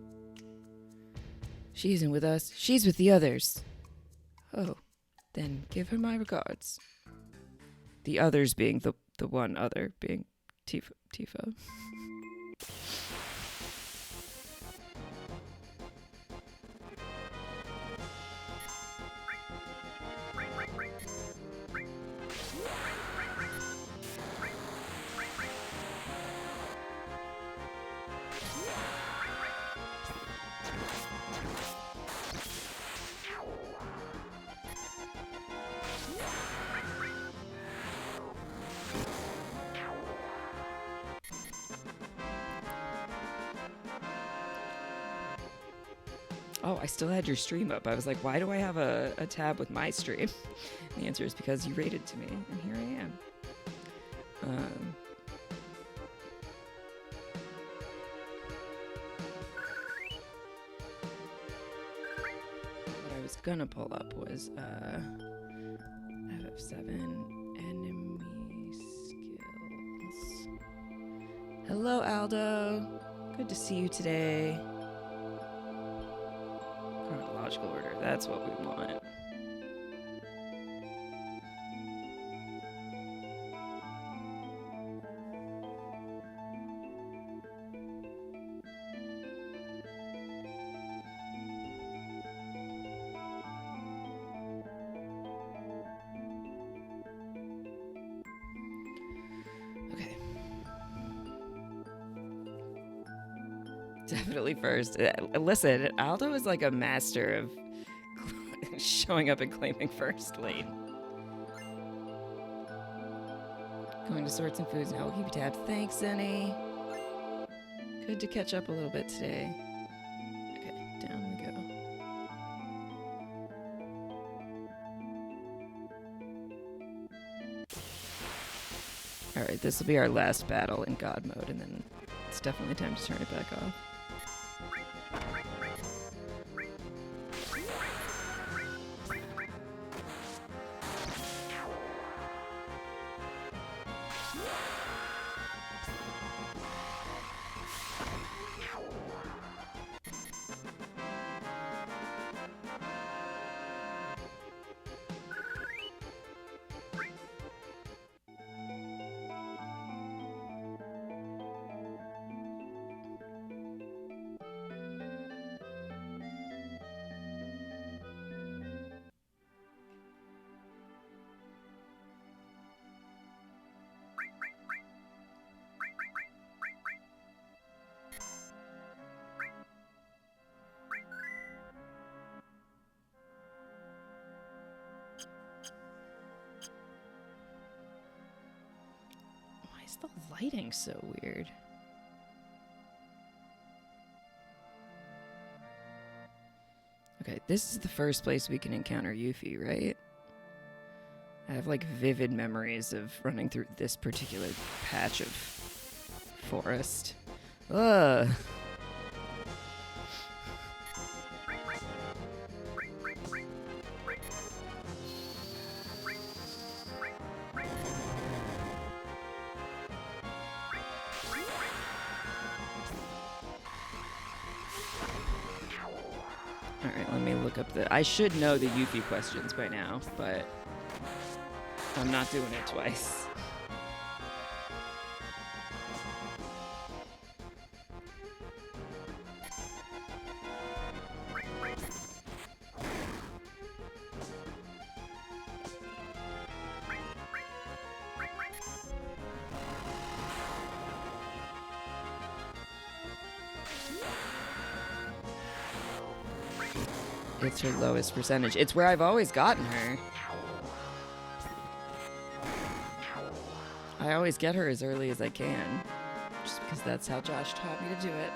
She isn't with us. She's with the others. Oh, then give her my regards. The others being the one other being Tifa. Oh, I still had your stream up. I was like, why do I have a tab with my stream? And the answer is because you rated to me, and here I am. What I was gonna pull up was FF7 enemy skills. Hello, Aldo. Good to see you today. Chronological order, that's what we want. Okay. Definitely first. Listen, Aldo is like a master of showing up and claiming first late. Going to Sorts and Foods now. We'll keep you tabbed. Thanks, Zenny. Good to catch up a little bit today. Okay, down we go. Alright, this will be our last battle in God mode, and then it's definitely time to turn it back off. Why is the lighting so weird? Okay, this is the first place we can encounter Yuffie, right? I have like vivid memories of running through this particular patch of forest. Ugh. Alright, let me look up the... I should know the Yuffie questions by now, but I'm not doing it twice. It's her lowest percentage. It's where I've always gotten her. I always get her as early as I can. Just because that's how Josh taught me to do it.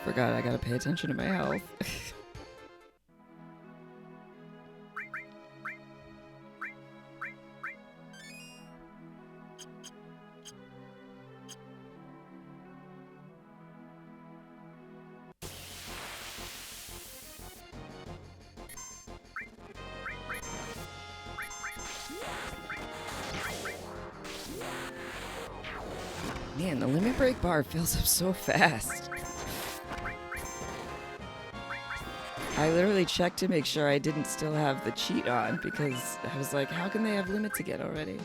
Forgot I gotta pay attention to my health. Man, the limit break bar fills up so fast. I literally checked to make sure I didn't still have the cheat on because I was like, how can they have limits again already?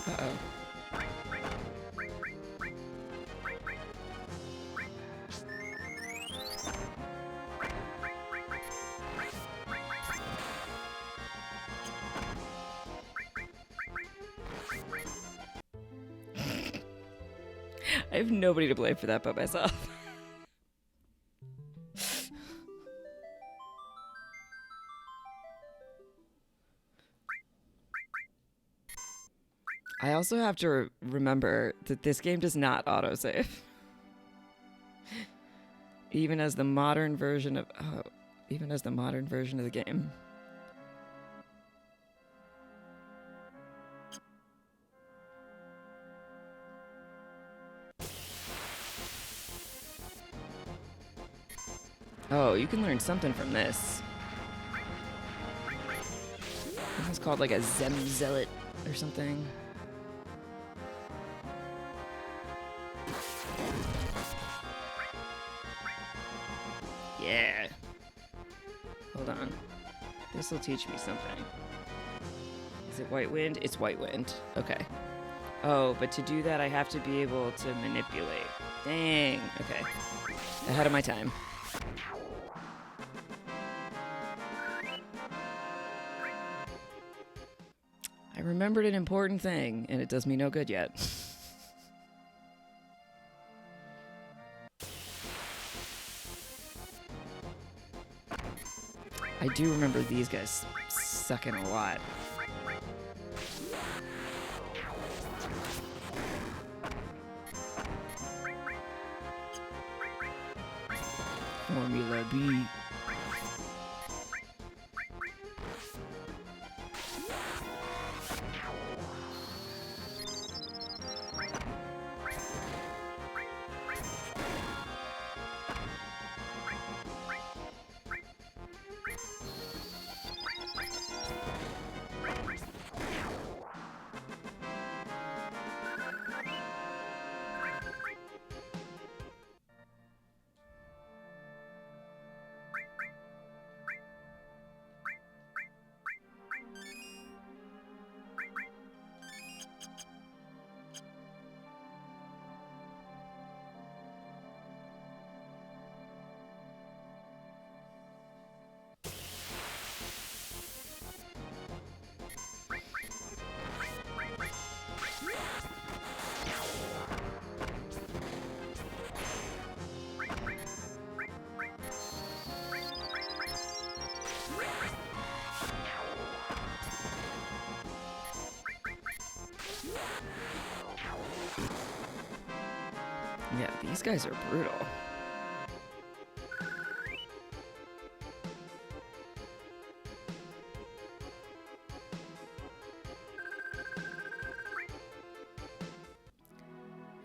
Uh-oh. I have nobody to blame for that but myself. I also have to remember that this game does not autosave. Even as the modern version of... Oh, even as the modern version of the game. Oh, you can learn something from this. I think it's called like a Zealot or something. Yeah. Hold on. This will teach me something. Is it White Wind? It's White Wind. Okay. Oh, but to do that, I have to be able to manipulate. Dang. Okay. Ahead of my time. I remembered an important thing, and it does me no good yet. I do remember these guys sucking a lot. Formula B. Yeah, these guys are brutal.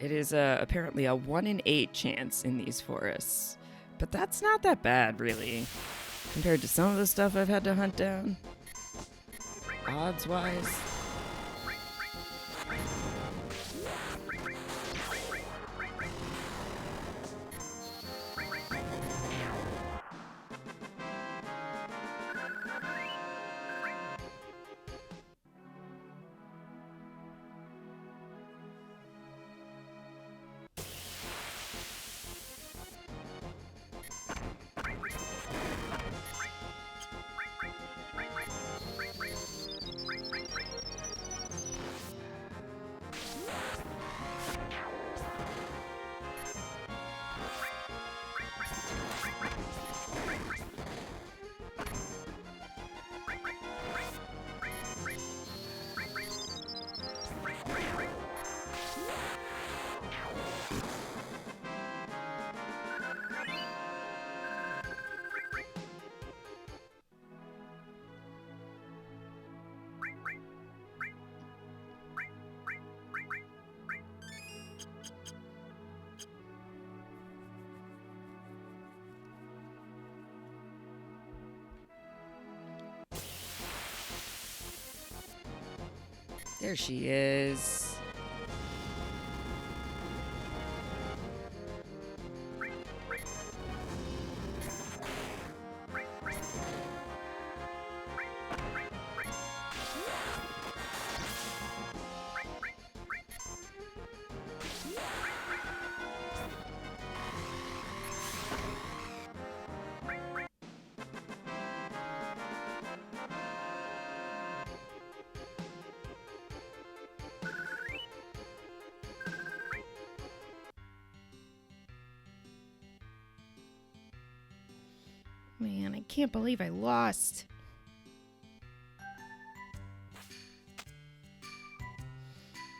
It is apparently a 1 in 8 chance in these forests. But that's not that bad, really, compared to some of the stuff I've had to hunt down. Odds-wise. There she is. Man, I can't believe I lost.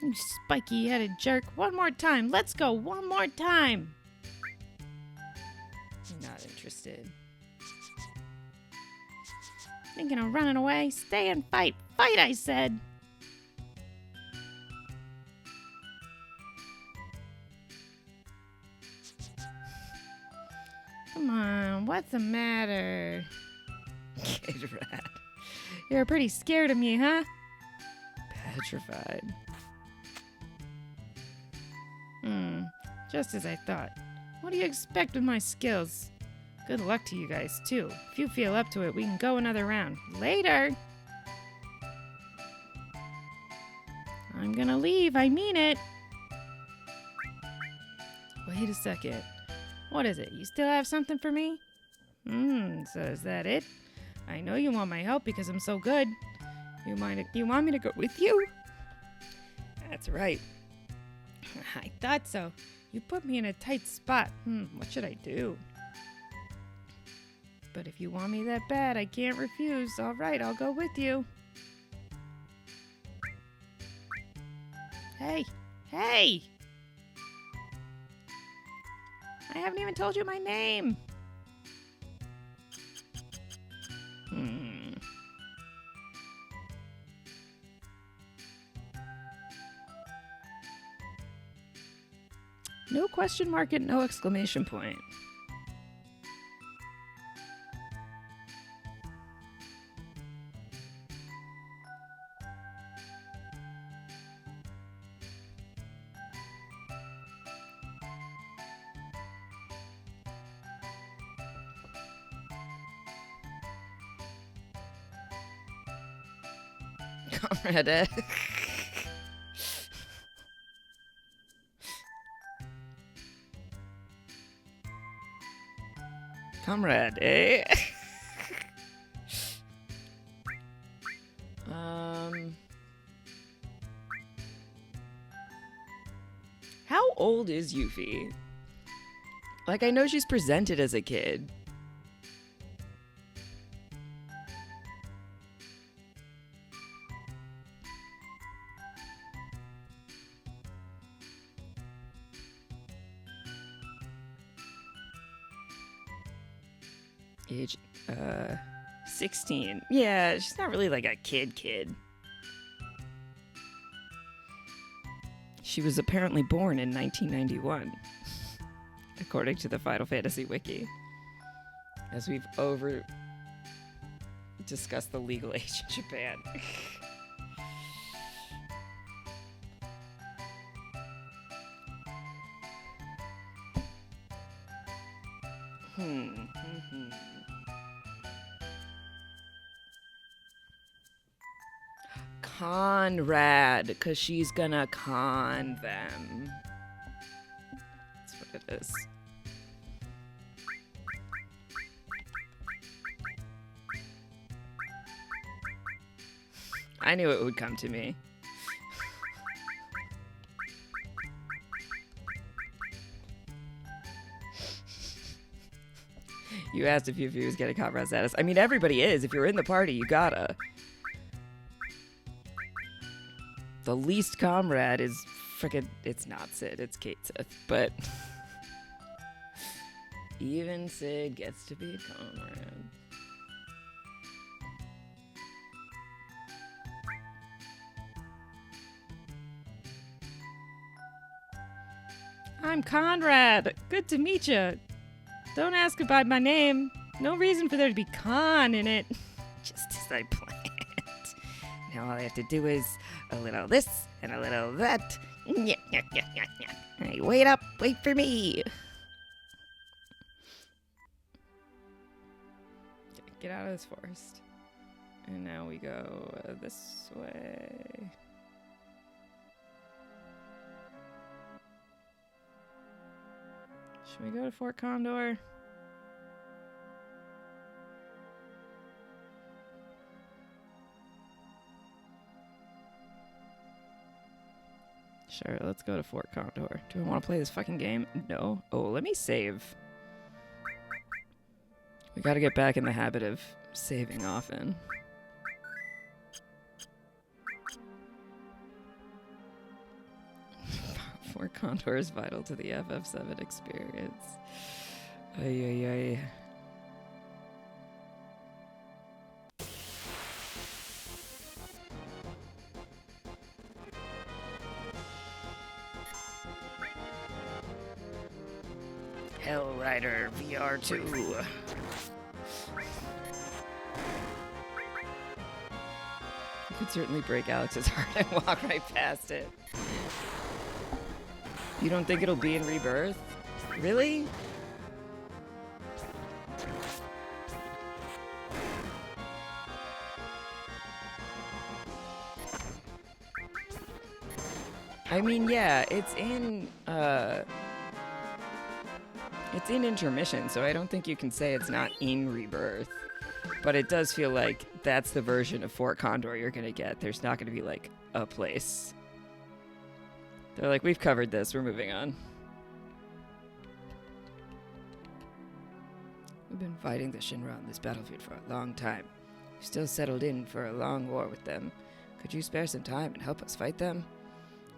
You spiky-headed jerk. One more time. Let's go. One more time. Not interested. Thinking of running away? Stay and fight. Fight, I said. Come on, what's the matter? Kid rat. You're pretty scared of me, huh? Petrified. Just as I thought. What do you expect with my skills? Good luck to you guys, too. If you feel up to it, we can go another round. Later! I'm gonna leave, I mean it. Wait a second. What is it? You still have something for me? So is that it? I know you want my help because I'm so good. You want me to go with you? That's right. I thought so. You put me in a tight spot. What should I do? But if you want me that bad, I can't refuse. All right, I'll go with you. Hey! Hey! I haven't even told you my name. No question mark and no exclamation point. Comrade Ed. Comrade, eh? How old is Yuffie? Like, I know she's presented as a kid. Age, 16. Yeah, she's not really like a kid. She was apparently born in 1991, according to the Final Fantasy Wiki. As we've discussed the legal age in Japan. Conrad, because she's gonna con them. That's what it is. I knew it would come to me. You asked if Yuffie was getting comrade status. I mean, everybody is. If you're in the party, you gotta. The least comrade is frickin'... It's not Sid, it's Kate Sith. But... even Sid gets to be a comrade. I'm Conrad. Good to meet you. Don't ask about my name. No reason for there to be con in it. Just as I planned. Now all I have to do is a little this and a little that. Hey, wait up, wait for me. Get out of this forest. And now we go this way. Should we go to Fort Condor? Sure, let's go to Fort Condor. Do I want to play this fucking game? No. Oh, let me save. We gotta get back in the habit of saving often. Fort Condor is vital to the FF7 experience. Ay, ay, ay. Hell Rider VR2. You could certainly break Alex's heart and walk right past it. You don't think it'll be in Rebirth? Really? I mean, yeah, it's in intermission, so I don't think you can say it's not in Rebirth. But it does feel like that's the version of Fort Condor you're gonna get. There's not gonna be like a place. They're like, we've covered this, we're moving on. We've been fighting the Shinra on this battlefield for a long time. We've still settled in for a long war with them. Could you spare some time and help us fight them?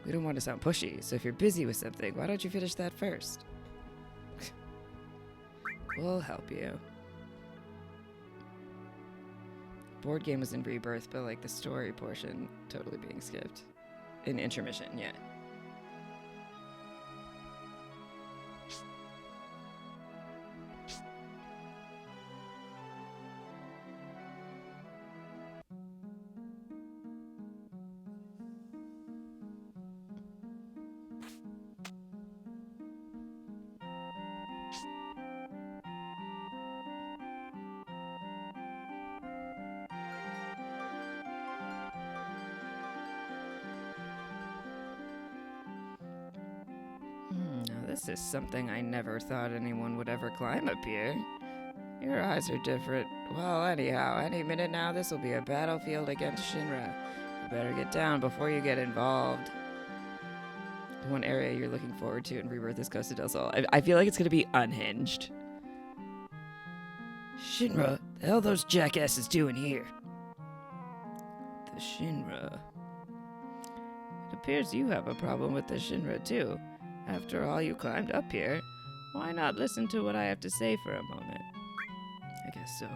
We don't want to sound pushy, so if you're busy with something, why don't you finish that first? We'll help you. Board game was in Rebirth, but like the story portion totally being skipped. In intermission, yeah. Now this is something I never thought anyone would ever climb up here. Your eyes are different. Well, anyhow, any minute now this will be a battlefield against Shinra. You better get down before you get involved. The one area you're looking forward to in Rebirth is Costa del Sol. I feel like it's going to be unhinged. Shinra, the hell those jackasses doing here? The Shinra. It appears you have a problem with the Shinra too. After all, you climbed up here. Why not listen to what I have to say for a moment? I guess so.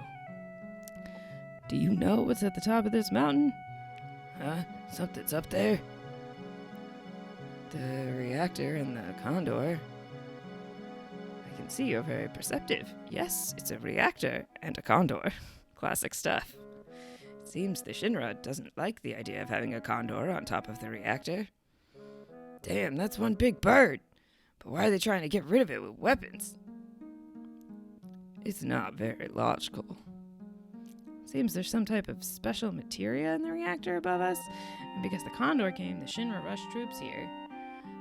Do you know what's at the top of this mountain? Huh? Something's up there? The reactor and the condor. I can see you're very perceptive. Yes, it's a reactor and a condor. Classic stuff. It seems the Shinra doesn't like the idea of having a condor on top of the reactor. Damn, that's one big bird. But why are they trying to get rid of it with weapons? It's not very logical. Seems there's some type of special materia in the reactor above us, and because the Condor came, the Shinra rushed troops here.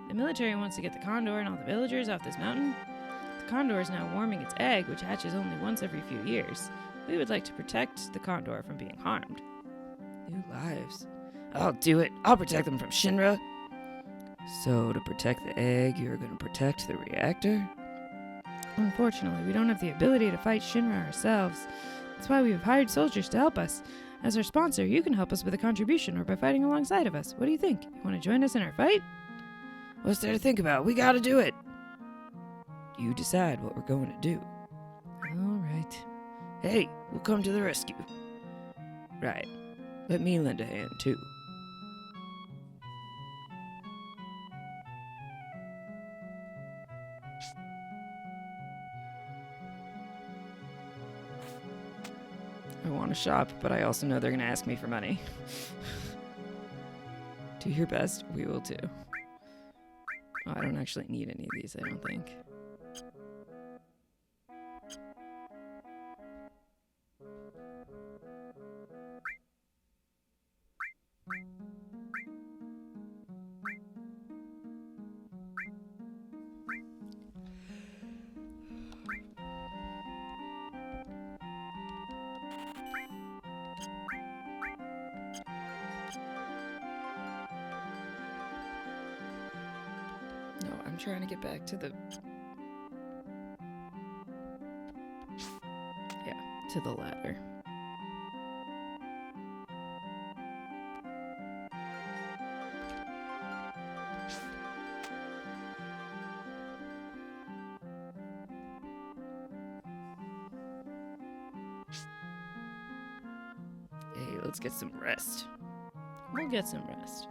The military wants to get the Condor and all the villagers off this mountain. The Condor is now warming its egg, which hatches only once every few years. We would like to protect the Condor from being harmed. New lives. I'll do it. I'll protect them from Shinra. So, to protect the egg, you're going to protect the reactor? Unfortunately, we don't have the ability to fight Shinra ourselves. That's why we have hired soldiers to help us. As our sponsor, you can help us with a contribution or by fighting alongside of us. What do you think? You want to join us in our fight? What's there to think about? We gotta do it. You decide what we're going to do. All right. Hey, we'll come to the rescue. Right. Let me lend a hand, too. I want to shop, but I also know they're going to ask me for money. Do your best, we will too. Oh, I don't actually need any of these, I don't think. No, I'm trying to get back to the... Yeah, to the ladder. Hey, let's get some rest. We'll get some rest.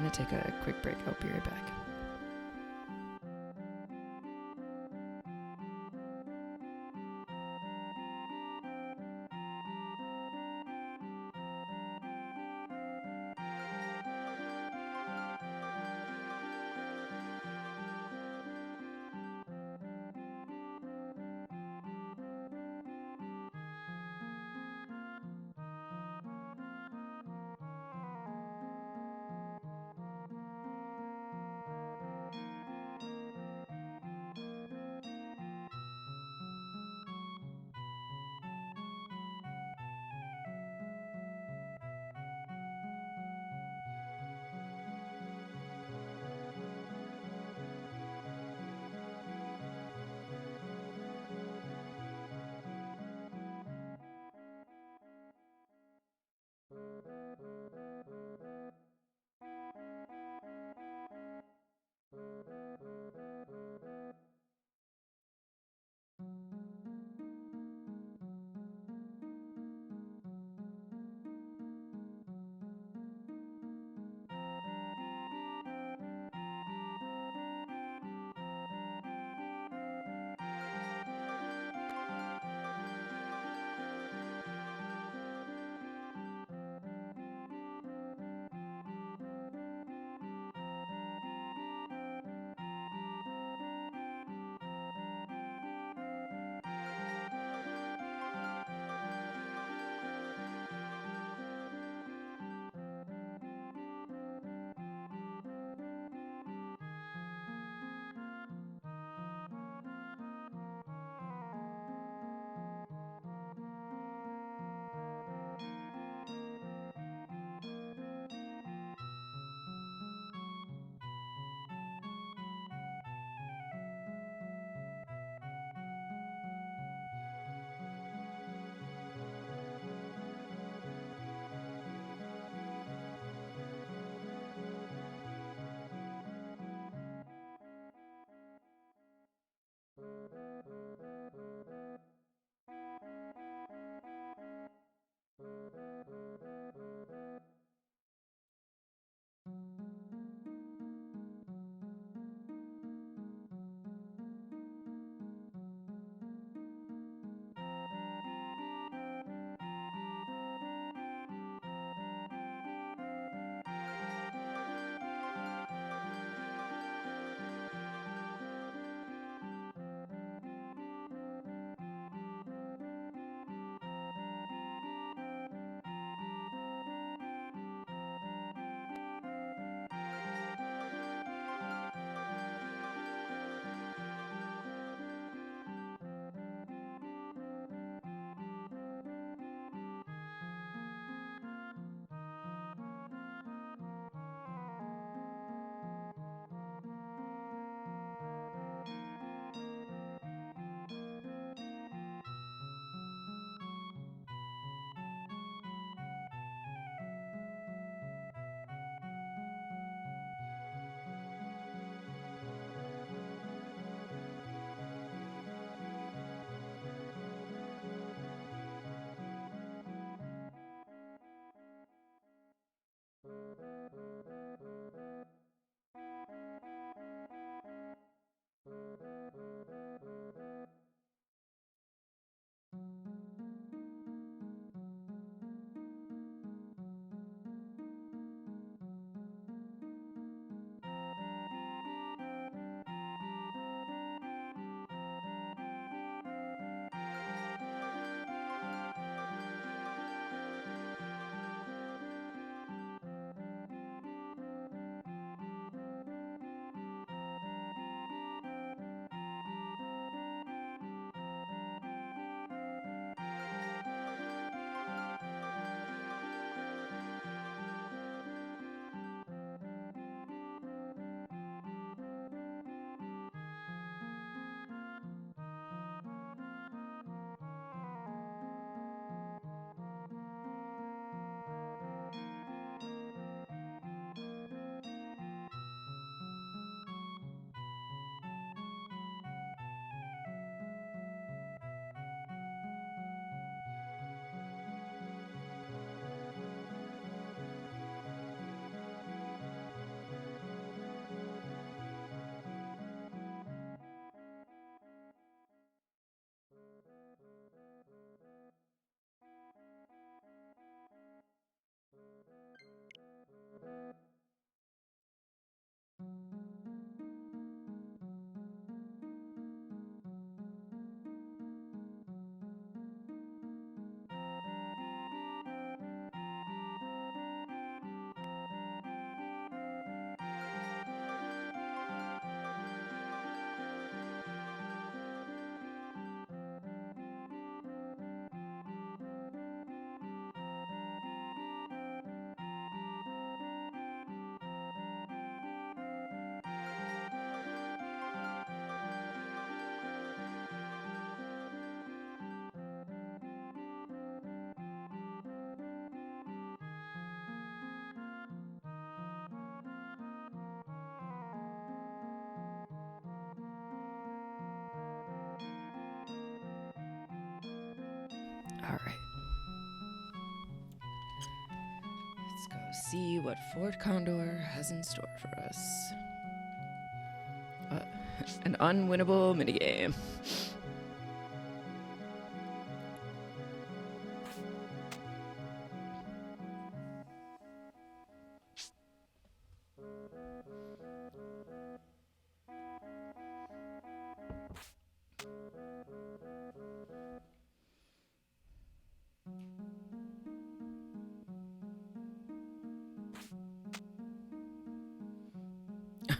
gonna take a quick break. I'll be right back. All right. Let's go see what Fort Condor has in store for us. An unwinnable minigame.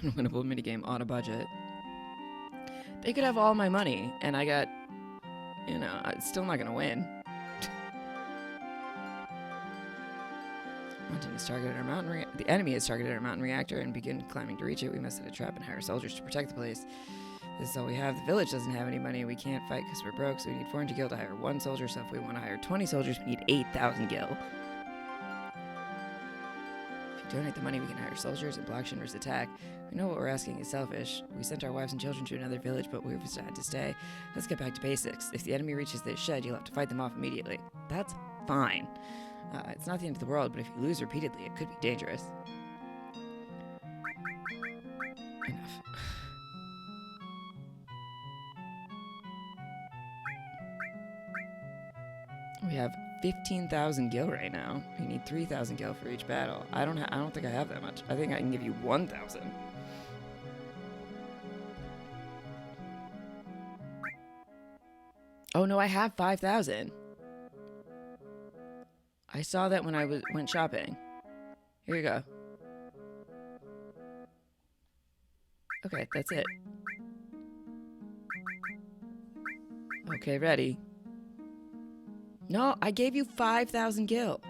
Unwinnable minigame on a budget. They could have all my money, and I got, I'm still not gonna win. The enemy has targeted our mountain reactor and begin climbing to reach it. We must set a trap and hire soldiers to protect the place. This is all we have. The village doesn't have any money. We can't fight because we're broke, so we need 400 gil to hire 1 soldier. So if we want to hire 20 soldiers, we need 8,000 gil. If you donate the money, we can hire soldiers and block Shinra's attack. We know what we're asking is selfish. We sent our wives and children to another village, but we've decided to stay. Let's get back to basics. If the enemy reaches this shed, you'll have to fight them off immediately. That's fine. It's not the end of the world, but if you lose repeatedly, it could be dangerous. Enough. We have 15,000 gil right now. We need 3,000 gil for each battle. I don't think I have that much. I think I can give you 1,000. Oh no, I have 5,000. I saw that when I went shopping. Here you go. Okay, that's it. Okay, ready. No, I gave you 5,000 gil.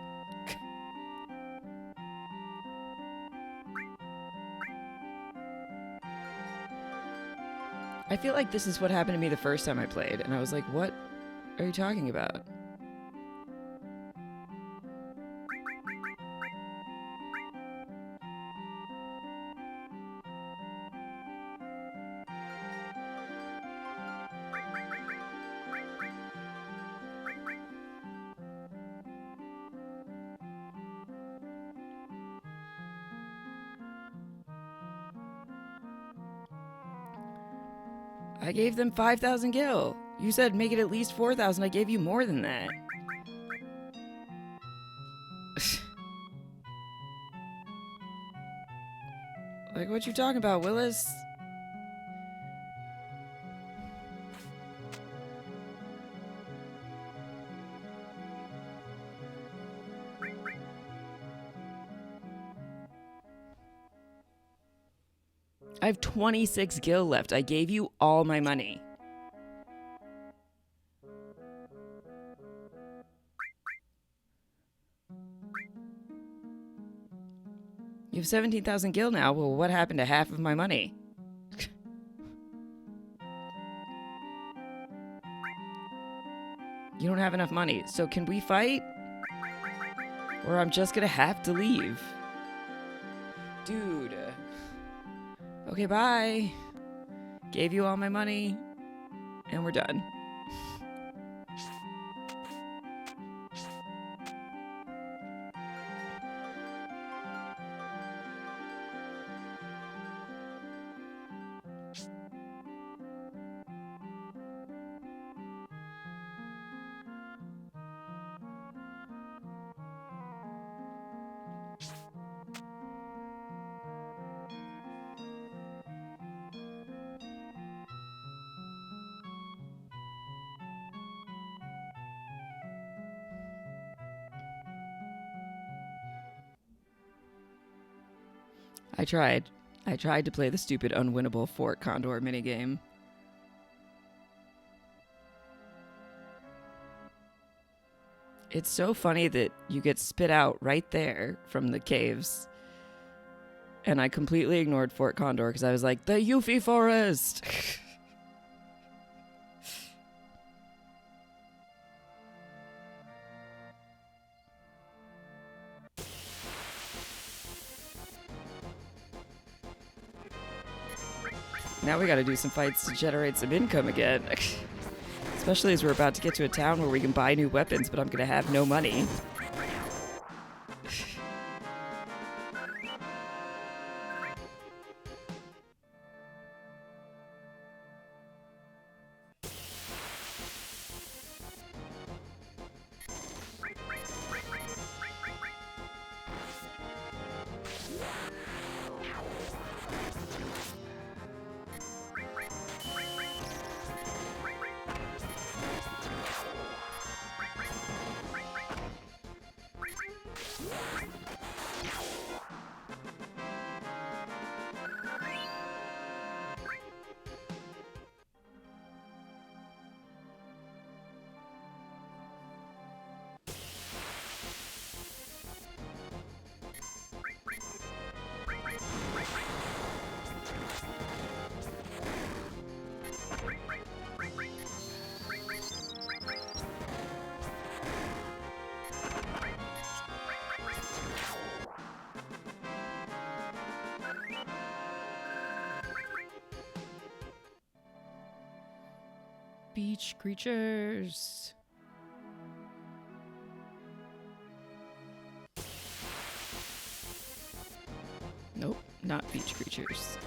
I feel like this is what happened to me the first time I played, and I was like, what are you talking about? I gave them 5,000 gil. You said make it at least 4,000. I gave you more than that. Like, what you talking about, Willis? I have 26 gil left. I gave you all my money. You have 17,000 gil now. Well, what happened to half of my money? You don't have enough money. So can we fight? Or I'm just gonna have to leave. Dude. Okay, bye. Gave you all my money, and we're done. I tried. I tried to play the stupid unwinnable Fort Condor minigame. It's so funny that you get spit out right there from the caves. And I completely ignored Fort Condor because I was like, the Yuffie Forest! Now we gotta do some fights to generate some income again. Especially as we're about to get to a town where we can buy new weapons, but I'm gonna have no money. Beach creatures. Nope, not beach creatures.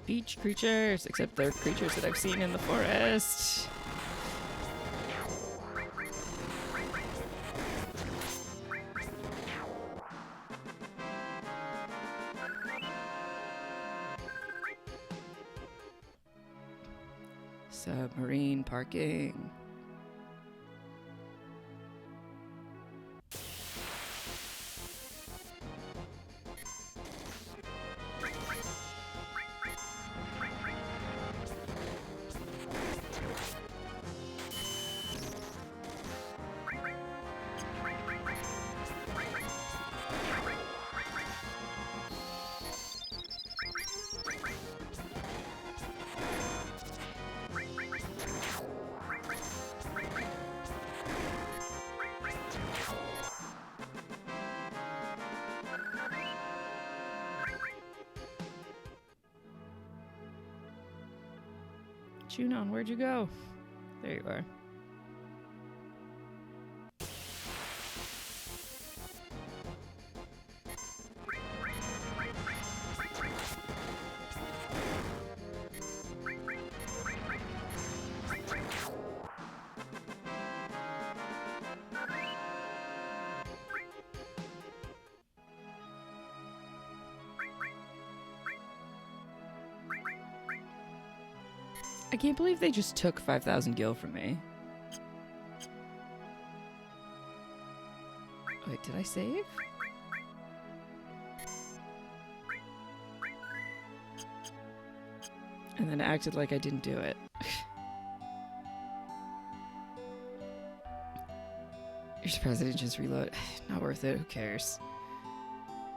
Beach creatures, except they're creatures that I've seen in the forest. Submarine parking. Jun-On, where'd you go? There you are. I can't believe they just took 5,000 gil from me. Wait, did I save? And then acted like I didn't do it. You're surprised I didn't just reload? Not worth it, who cares?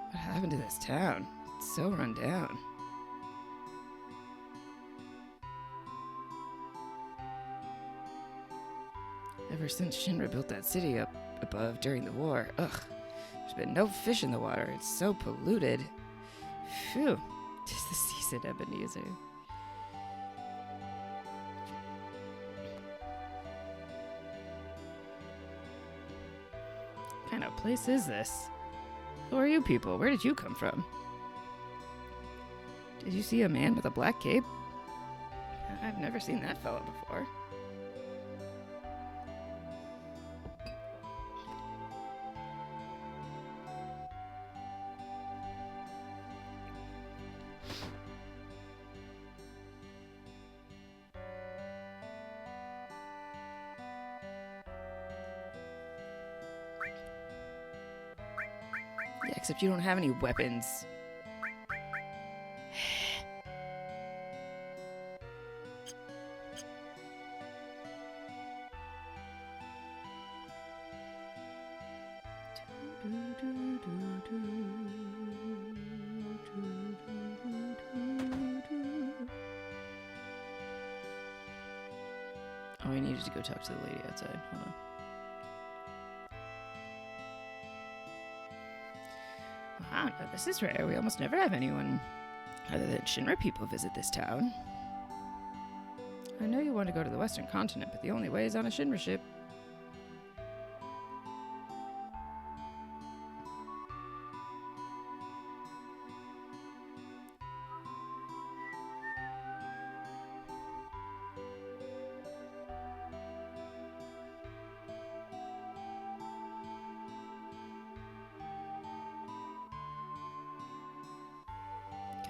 What happened to this town? It's so run down. Ever since Shinra built that city up above during the war, there's been no fish in the water. It's so polluted. Phew, just the seasoned Ebenezer. What kind of place is this? Who are you people? Where did you come from? Did you see a man with a black cape? I've never seen that fella before. Yeah, except you don't have any weapons. Oh, I needed to go talk to the lady outside. Hold on. Wow, no, this is rare. We almost never have anyone other than Shinra people visit this town. I know you want to go to the Western Continent, but the only way is on a Shinra ship.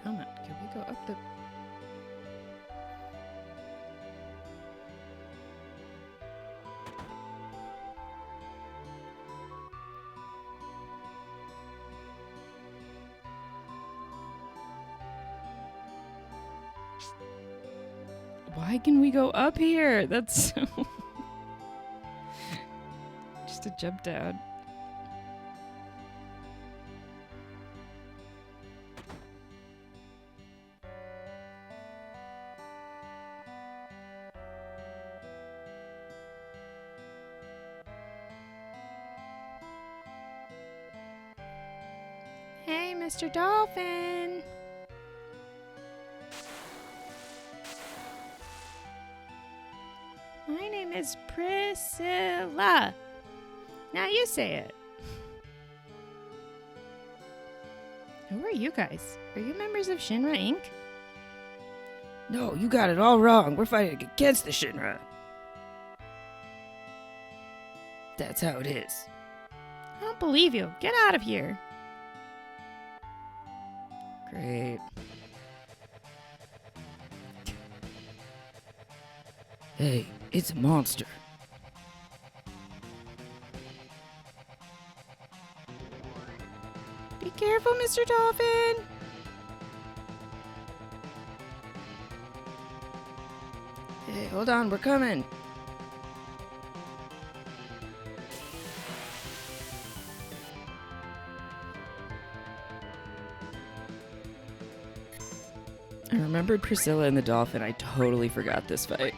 Come on, can we go up the... Why can we go up here? That's so... Just a jump down. Hey, Mr. Dolphin! My name is Priscilla. Now you say it. Who are you guys? Are you members of Shinra Inc.? No, you got it all wrong. We're fighting against the Shinra. That's how it is. I don't believe you. Get out of here. Great. Hey, it's a monster. Be careful, Mr. Dolphin. Hey, hold on, we're coming. I remembered Priscilla and the dolphin. I totally forgot this fight.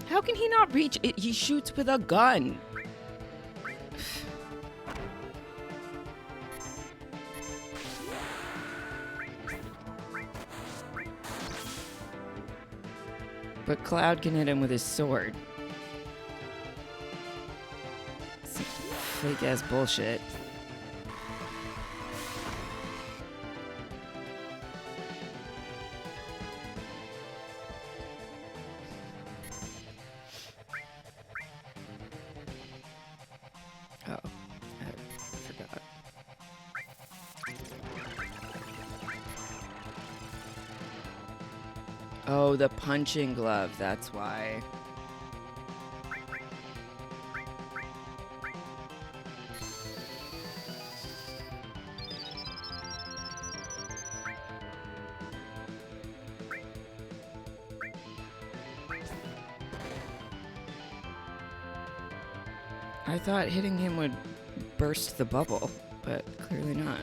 How can he not reach it? He shoots with a gun. But Cloud can hit him with his sword. Fake ass bullshit. Oh, I forgot. Oh, the punching glove, that's why. I thought hitting him would burst the bubble, but clearly not.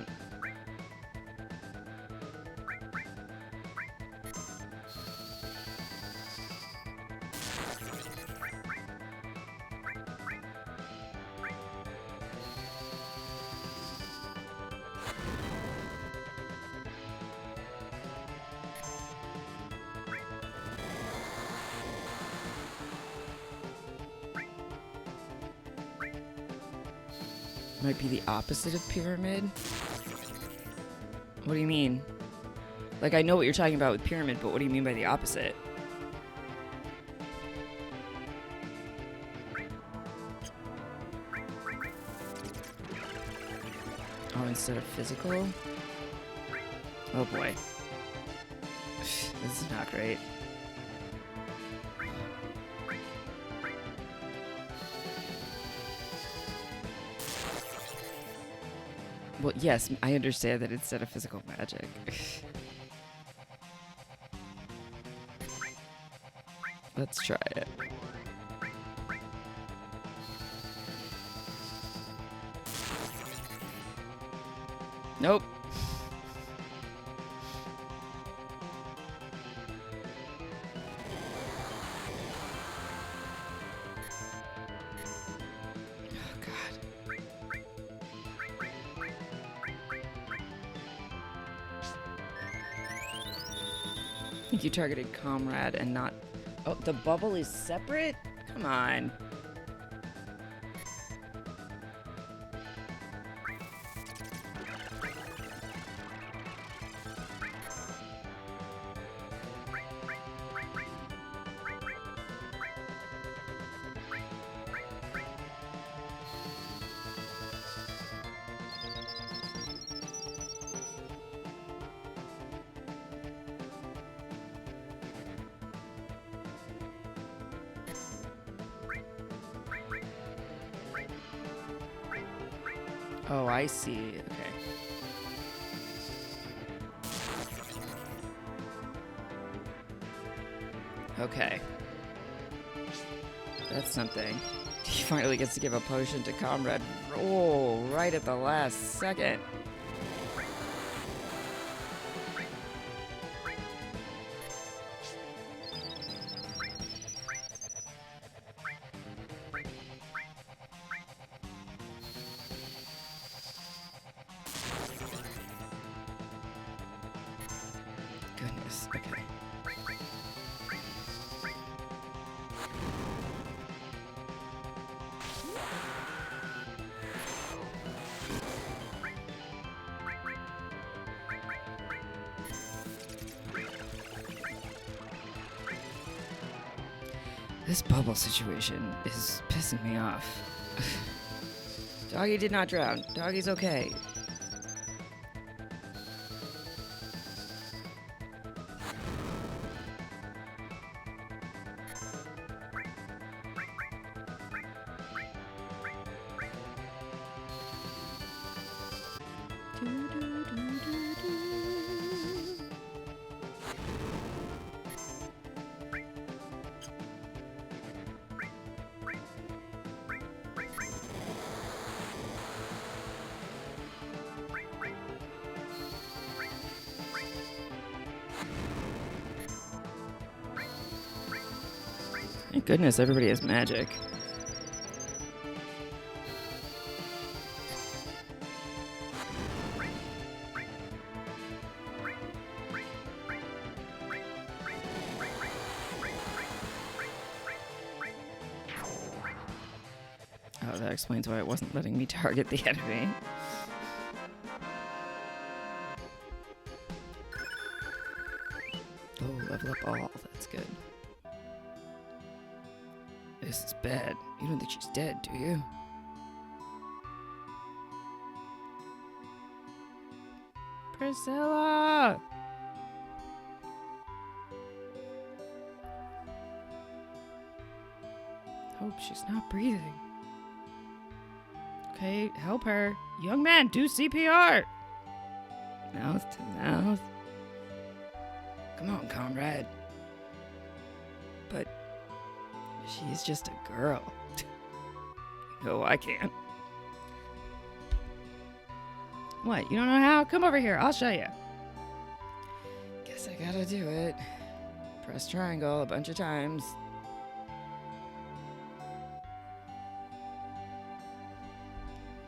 Might be the opposite of pyramid? What do you mean? Like, I know what you're talking about with pyramid, but what do you mean by the opposite? Oh, instead of physical? Oh boy. This is not great. Well, yes, I understand that instead of physical magic. Let's try it. Nope. Oh, God. I think you targeted Comrade and not... Oh, the bubble is separate? Come on. Oh, I see. Okay. Okay. That's something. He finally gets to give a potion to Comrade. Oh, right at the last second. Goodness, okay. This bubble situation is pissing me off. Doggy did not drown. Doggy's okay. Thank goodness everybody has magic. Oh, that explains why it wasn't letting me target the enemy. Oh, level up all. That's good. This is bad. You don't think she's dead, do you? Priscilla! Hope she's not breathing. Okay, help her. Young man, do CPR! Mouth to mouth. Come on, comrade. But she's just a girl. No, I can't. What, you don't know how? Come over here, I'll show you. Guess I gotta do it. Press triangle a bunch of times.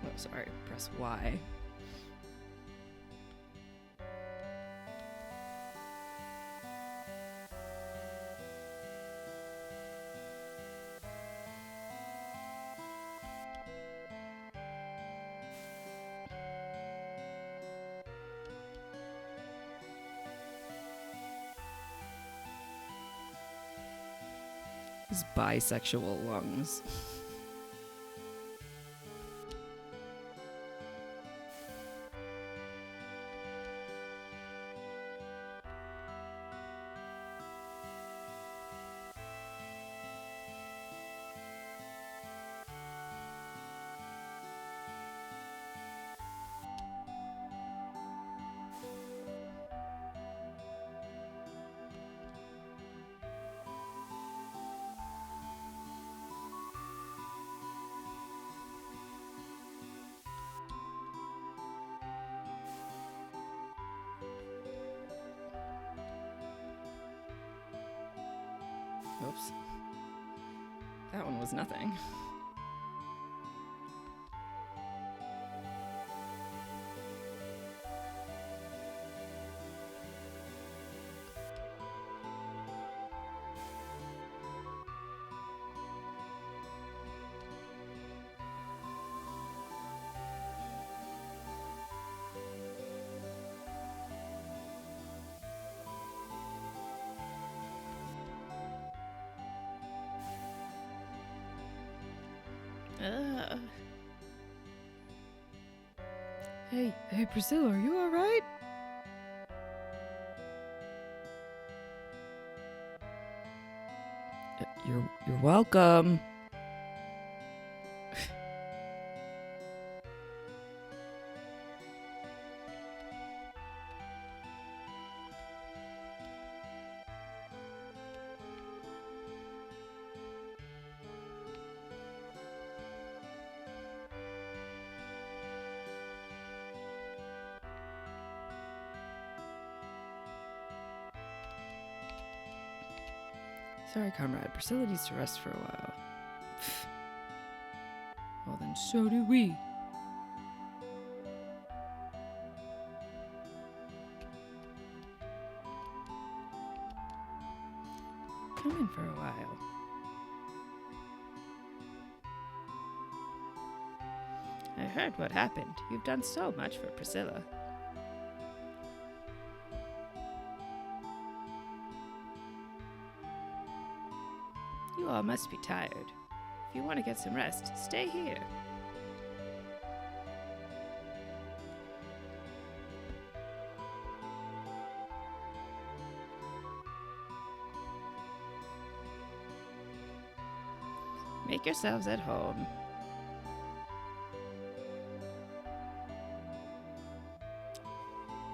Oh, sorry. Press Y. His bisexual lungs. Oops. That one was nothing. Hey, Priscilla, are you alright? You're welcome. Sorry, comrade. Priscilla needs to rest for a while. Well, then so do we. Come in for a while. I heard what happened. You've done so much for Priscilla. You all must be tired. If you want to get some rest, stay here. Make yourselves at home.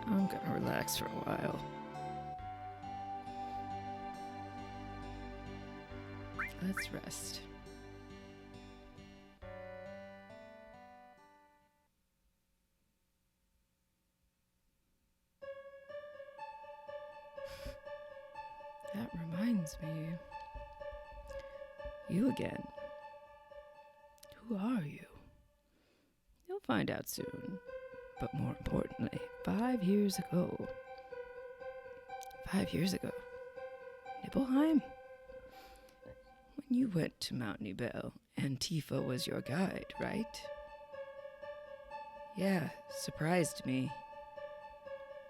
I'm gonna relax for a while. Let's rest. That reminds me. You again. Who are you? You'll find out soon. But more importantly, 5 years ago. 5 years ago. Nibelheim? When you went to Mount Nibel, Antifa was your guide, right? Yeah, surprised me.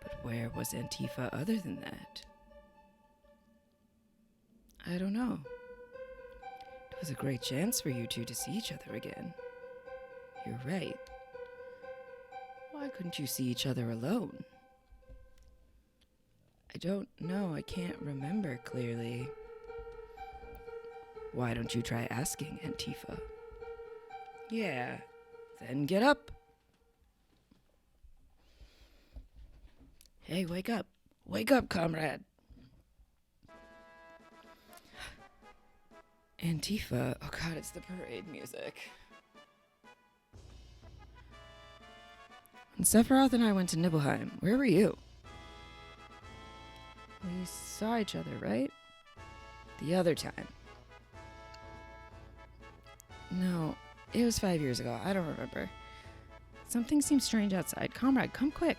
But where was Antifa other than that? I don't know. It was a great chance for you two to see each other again. You're right. Why couldn't you see each other alone? I don't know. I can't remember clearly. Why don't you try asking Antifa? Yeah, then get up. Hey, wake up. Wake up, comrade. Antifa. Oh god, it's the parade music. When Sephiroth and I went to Nibelheim, where were you? We saw each other, right? The other time. No, it was 5 years ago. I don't remember. Something seems strange outside. Comrade, come quick.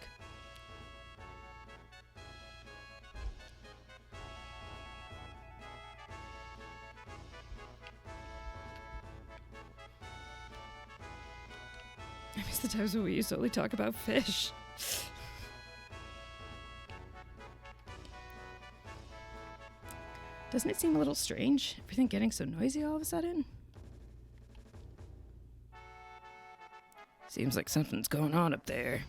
I miss the times when we used to only talk about fish. Doesn't it seem a little strange? Everything getting so noisy all of a sudden? Seems like something's going on up there.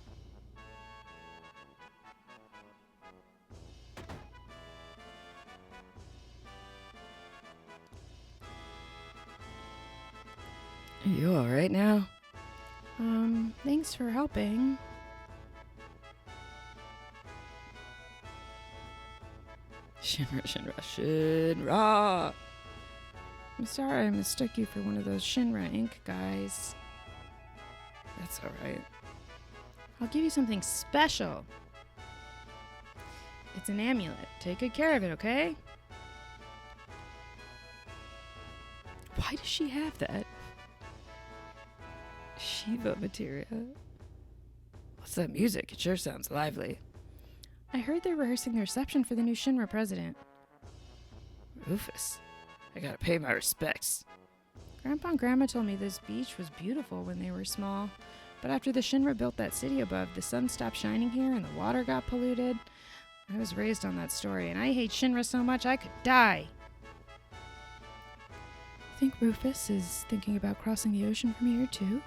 Are you alright now? Thanks for helping. Shinra, Shinra, Shinra! I'm sorry I mistook you for one of those Shinra Inc. guys. That's alright. I'll give you something special. It's an amulet. Take good care of it, okay? Why does she have that? Shiva materia. What's that music? It sure sounds lively. I heard they're rehearsing the reception for the new Shinra president. Rufus, I gotta pay my respects. Grandpa and Grandma told me this beach was beautiful when they were small, but after the Shinra built that city above, the sun stopped shining here and the water got polluted. I was raised on that story, and I hate Shinra so much I could die. Think Rufus is thinking about crossing the ocean from here, too?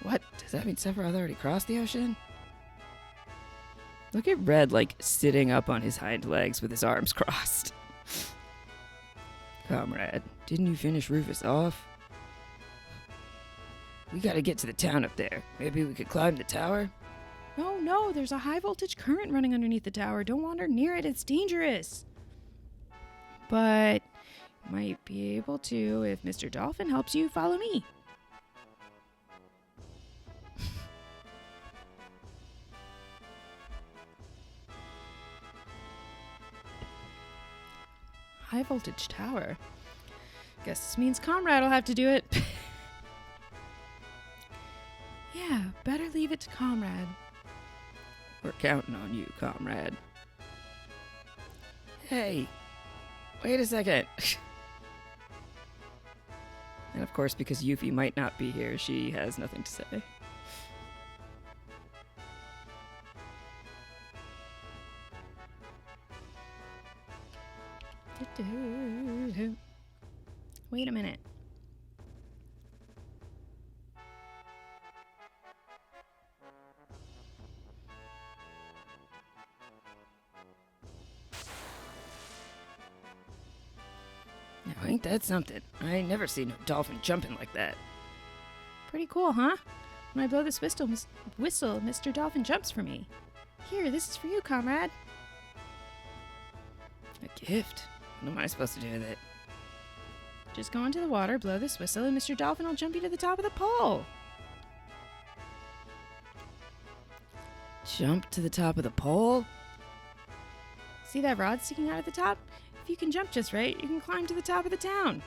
What? Does that mean Sephiroth already crossed the ocean? Look at Red, like, sitting up on his hind legs with his arms crossed. Comrade, didn't you finish Rufus off? We gotta get to the town up there. Maybe we could climb the tower? No, there's a high voltage current running underneath the tower. Don't wander near it, it's dangerous. But you might be able to if Mr. Dolphin helps you follow me. High voltage tower. Guess this means Comrade will have to do it. Yeah, better leave it to Comrade. We're counting on you, Comrade. Hey, wait a second. And of course, because Yuffie might not be here, she has nothing to say. Wait a minute. Now, ain't that something? I ain't never seen no dolphin jumping like that. Pretty cool, huh? When I blow this whistle, Mr. Dolphin jumps for me. Here, this is for you, Comrade. A gift? What am I supposed to do with it? Just go into the water, blow this whistle, and Mr. Dolphin will jump you to the top of the pole. Jump to the top of the pole? See that rod sticking out at the top? If you can jump just right, you can climb to the top of the town.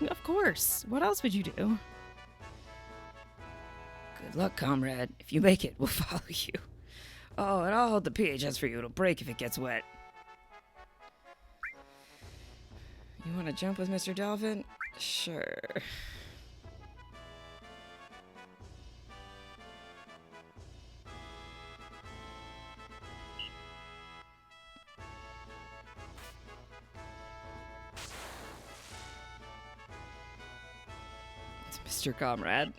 Of course. What else would you do? Good luck, Comrade. If you make it, we'll follow you. Oh, and I'll hold the PHS for you. It'll break if it gets wet. You want to jump with Mr. Dolphin? Sure. It's Mr. Comrade.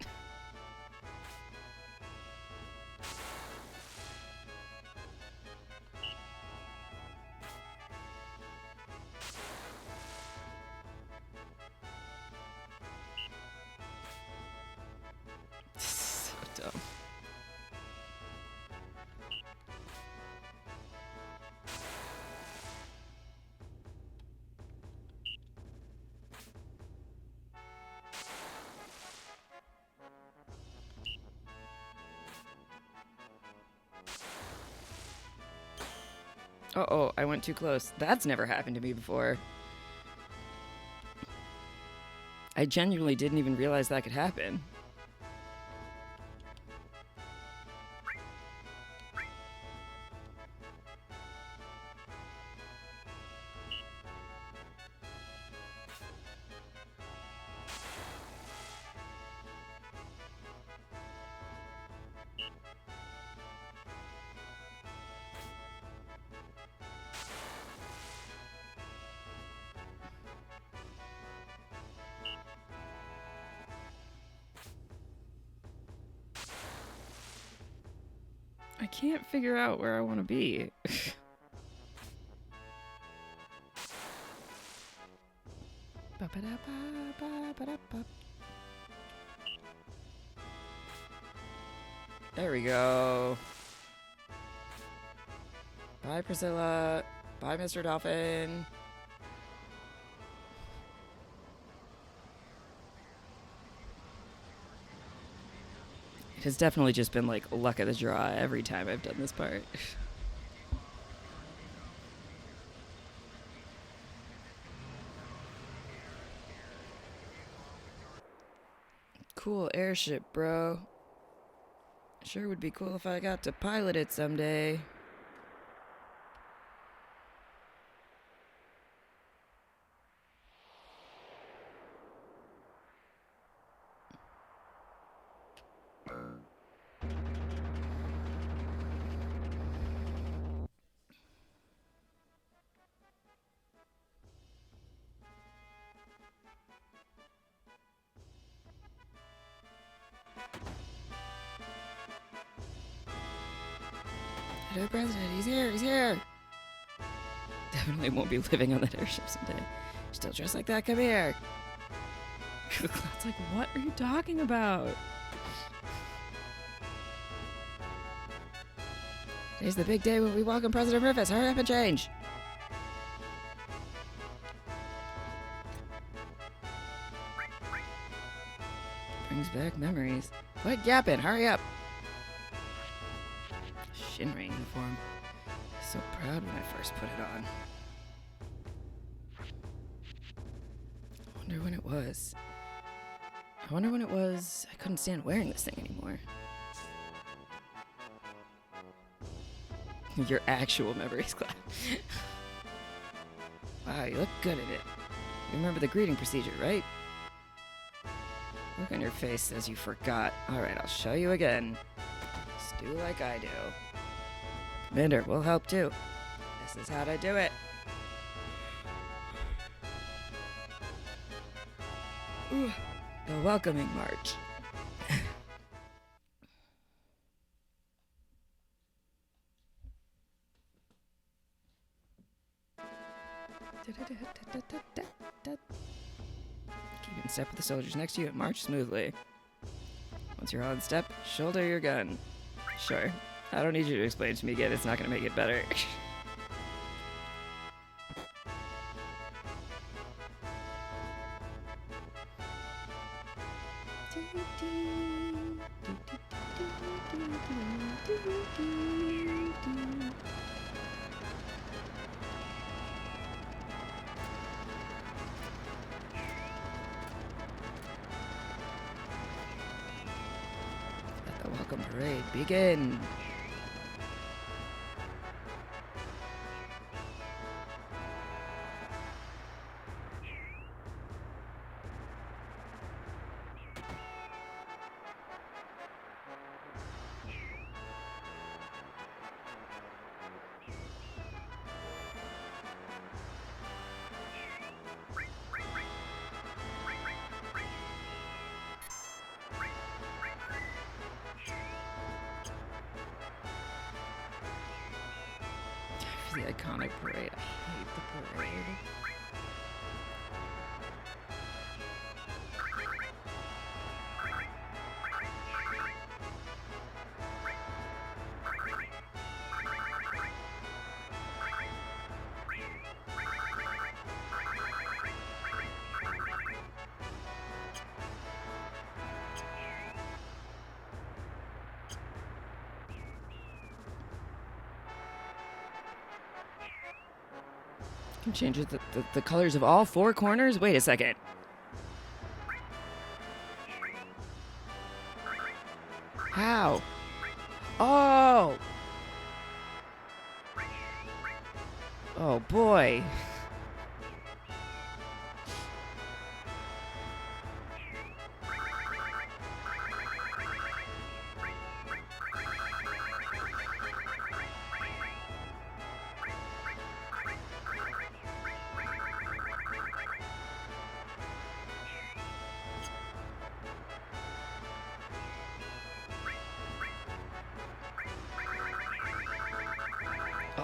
So dumb. Uh-oh, I went too close. That's never happened to me before. I genuinely didn't even realize that could happen. I can't figure out where I want to be. There we go. Bye, Priscilla. Bye, Mr. Dolphin. It has definitely just been like luck of the draw every time I've done this part. cool airship, bro. Sure would be cool if I got to pilot it someday. Hello, President. He's here. He's here. Definitely won't be living on that airship someday. Still dressed like that. Come here. It's like, what are you talking about? Today's the big day when we welcome President Rufus. Hurry up and change. Brings back memories. Quit yapping. Hurry up. Shinra uniform. I was so proud when I first put it on. I wonder when it was. I couldn't stand wearing this thing anymore. Your actual memories class. Wow, you look good at it. You remember the greeting procedure, right? Look on your face says you forgot. Alright, I'll show you again. Just do like I do. Commander, we'll help too. This is how to do it. Ooh, the welcoming march. Keep in step with the soldiers next to you and march smoothly. Once you're all in step, shoulder your gun. Sure. I don't need you to explain it to me again. It's not going to make it better. Let the welcome parade begin. The iconic parade. I hate the parade. Can change the colors of all four corners? Wait a second. How? Oh! Oh boy.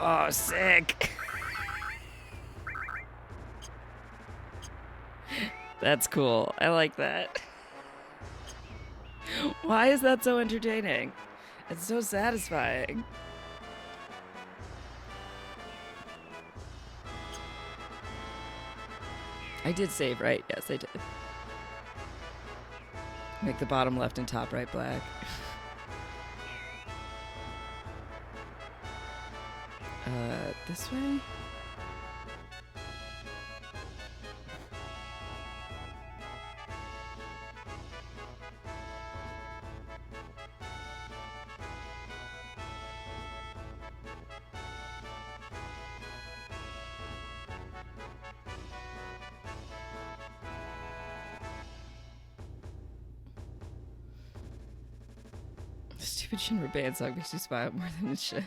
Oh, sick. That's cool. I like that. Why is that so entertaining? It's so satisfying. I did save, right? Yes, I did. Make the bottom left and top right black. This way? stupid Shinra band song makes you smile more than it should.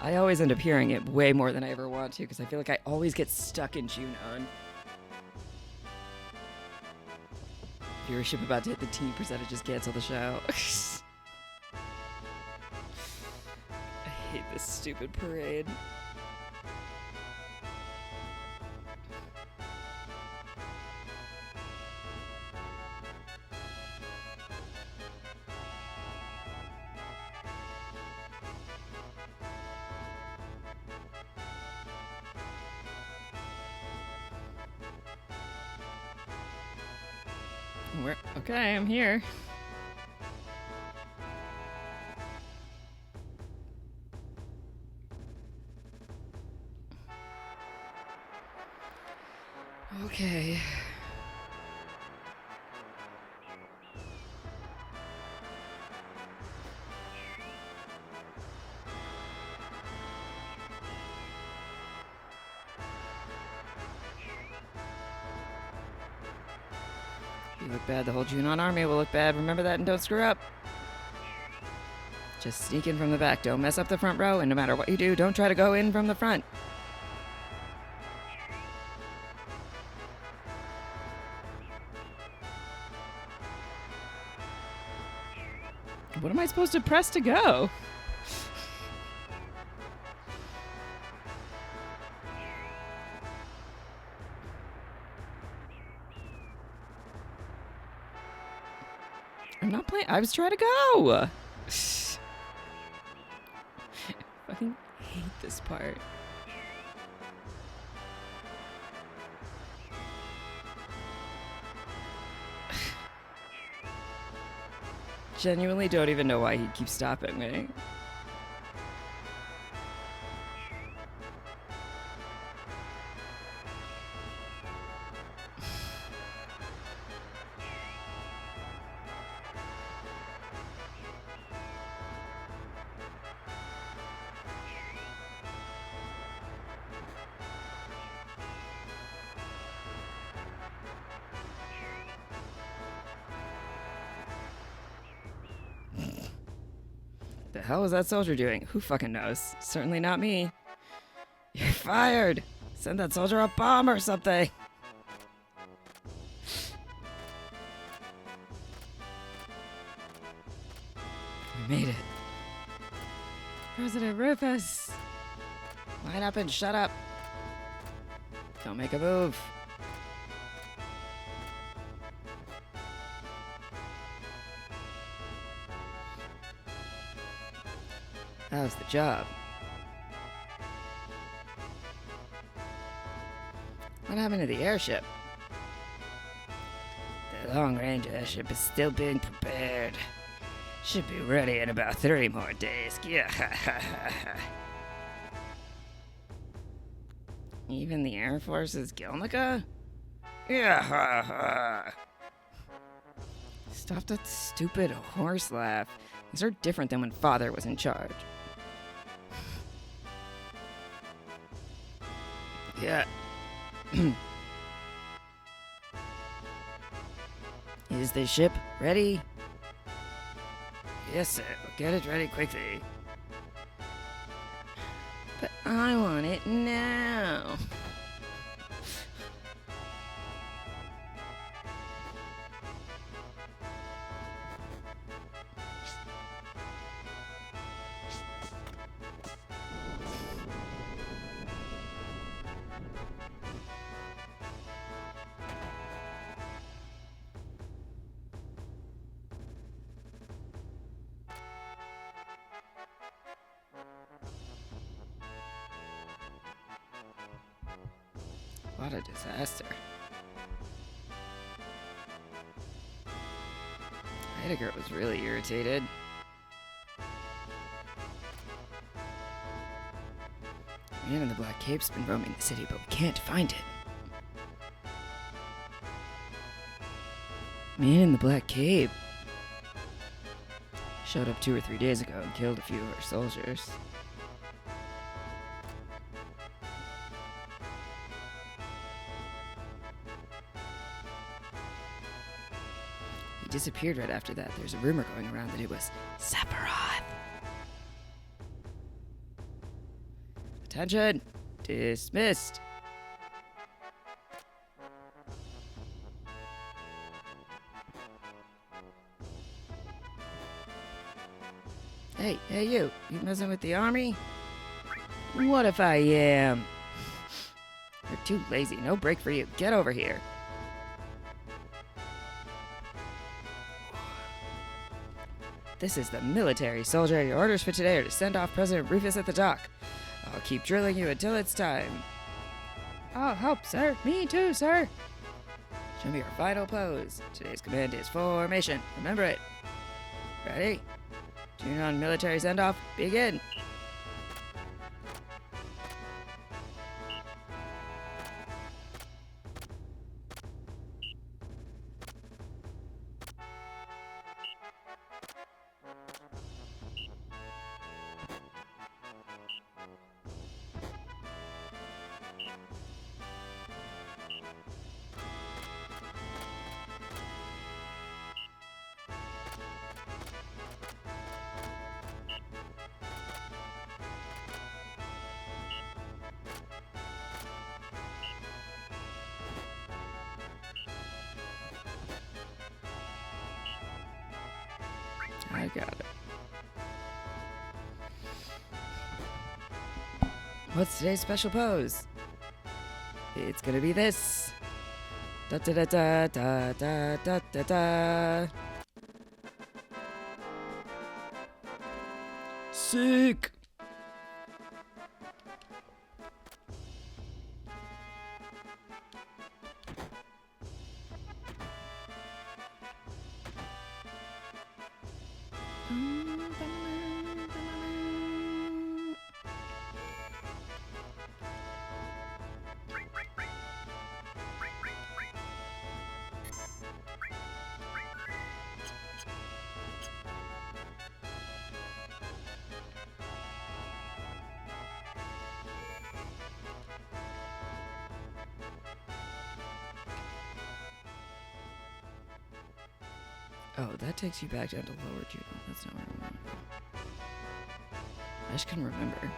I always end up hearing it way more than I ever want to because I feel like I always get stuck in Jun-On. Viewership about to hit the teen percentages, cancel the show. I hate this stupid parade. Okay, I'm here. Okay. You look bad, the whole Jun-On army will look bad. Remember that and don't screw up. Just sneak in from the back. Don't mess up the front row, and no matter what you do, don't try to go in from the front. What am I supposed to press to go? I'm not playing. I was trying to go. Fucking hate this part. Genuinely don't even know why he keeps stopping me. The hell was that soldier doing? Who fucking knows? Certainly not me. You're fired! Send that soldier a bomb or something! We made it. President Rufus! Line up and shut up. Don't make a move. How's the job? What happened to the airship? The long-range airship is still being prepared. Should be ready in about 3 more days. Yeah. Even the Air Force's Gilnica? Yeah. Stop that stupid horse laugh. These are different than when Father was in charge. Yeah. Is the ship ready? Yes, sir. We'll get it ready quickly. But I want it now. What a disaster. Heidegger was really irritated. The man in the black cape's been roaming the city, but we can't find him. Man in the black cape showed up 2 or 3 days ago and killed a few of our soldiers. He disappeared right after that. There's a rumor going around that it was Sephiroth. Attention! Dismissed. Hey, you messing with the army? What if I am? You're too lazy, no break for you. Get over here. This is the military, soldier. Your orders for today are to send off President Rufus at the dock. I'll keep drilling you until it's time. I'll help, sir. Me too, sir. Show me your final pose. Today's command is formation. Remember it. Ready? Jun-On military send-off. Begin. I got it. What's today's special pose? It's gonna be this. Da da da da da da da da da. Sick. Oh, that takes you back down to lower Jun-On. That's not where I want to go. I just couldn't remember.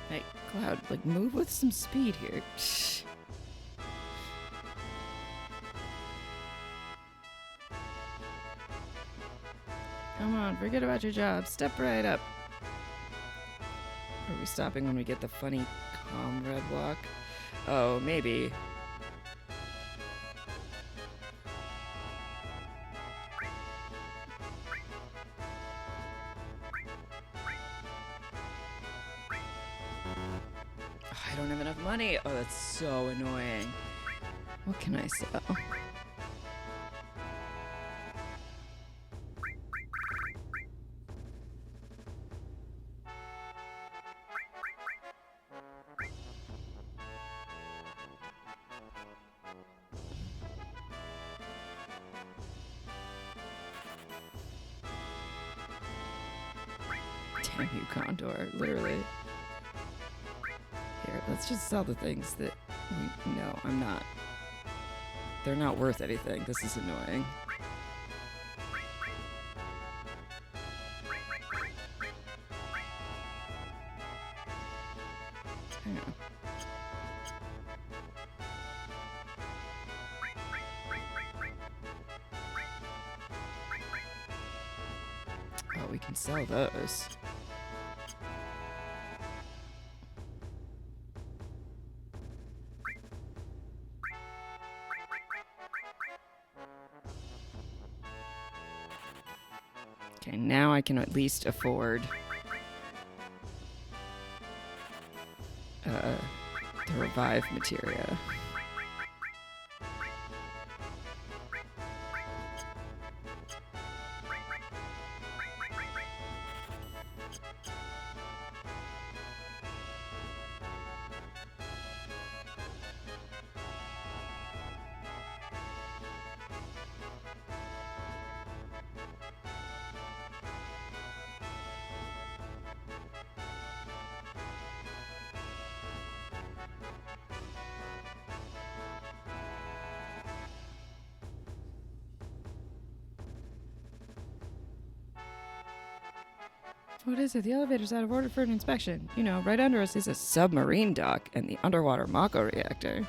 Hey, Cloud, like, move with some speed here. Come on, forget about your job. Step right up. Are we stopping when we get the funny comrade walk? Oh, maybe. Oh, I don't have enough money. Oh, that's so annoying. What can I sell? Damn you, Condor. Literally. Here, let's just sell the things that we... No, I'm not. They're not worth anything. This is annoying. Hang on. Oh, we can sell those. Okay, now I can at least afford the revive materia. What is it? The elevator's out of order for an inspection. You know, right under us is a Submarine dock and the underwater Mako reactor.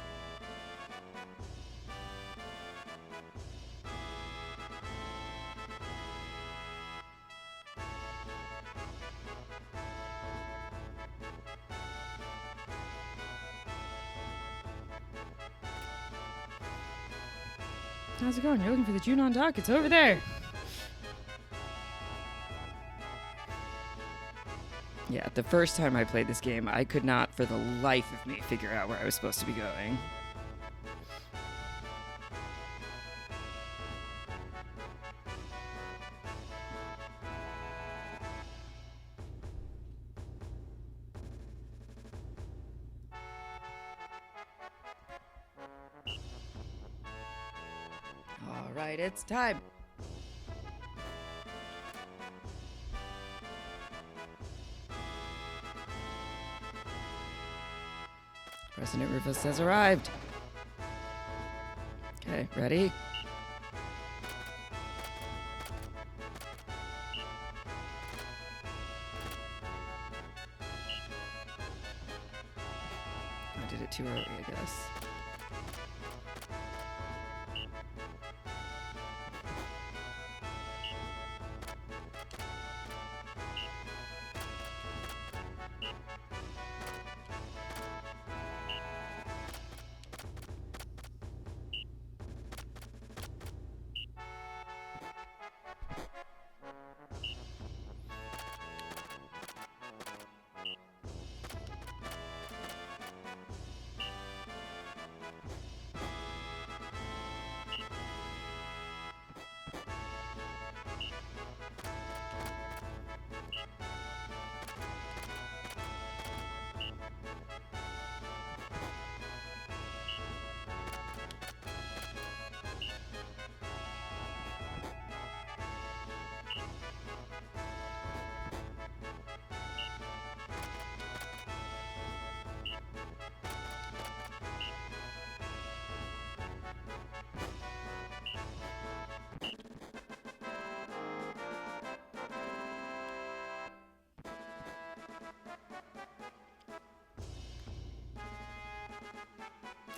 How's it going? You're looking for the Jun-On dock? It's over there. Yeah, the first time I played this game, I could not for the life of me figure out where I was supposed to be going. All right, it's time. President Rufus has arrived. Okay, ready? I did it too early, I guess.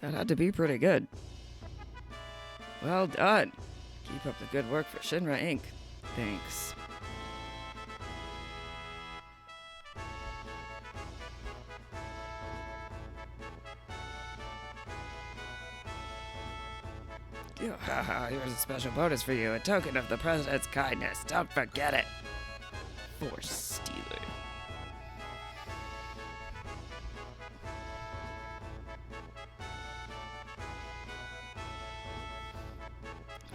That had to be pretty good. Well done. Keep up the good work for Shinra Inc. Thanks. Here's a special bonus for you, a token of the president's kindness. Don't forget it. Force stealer.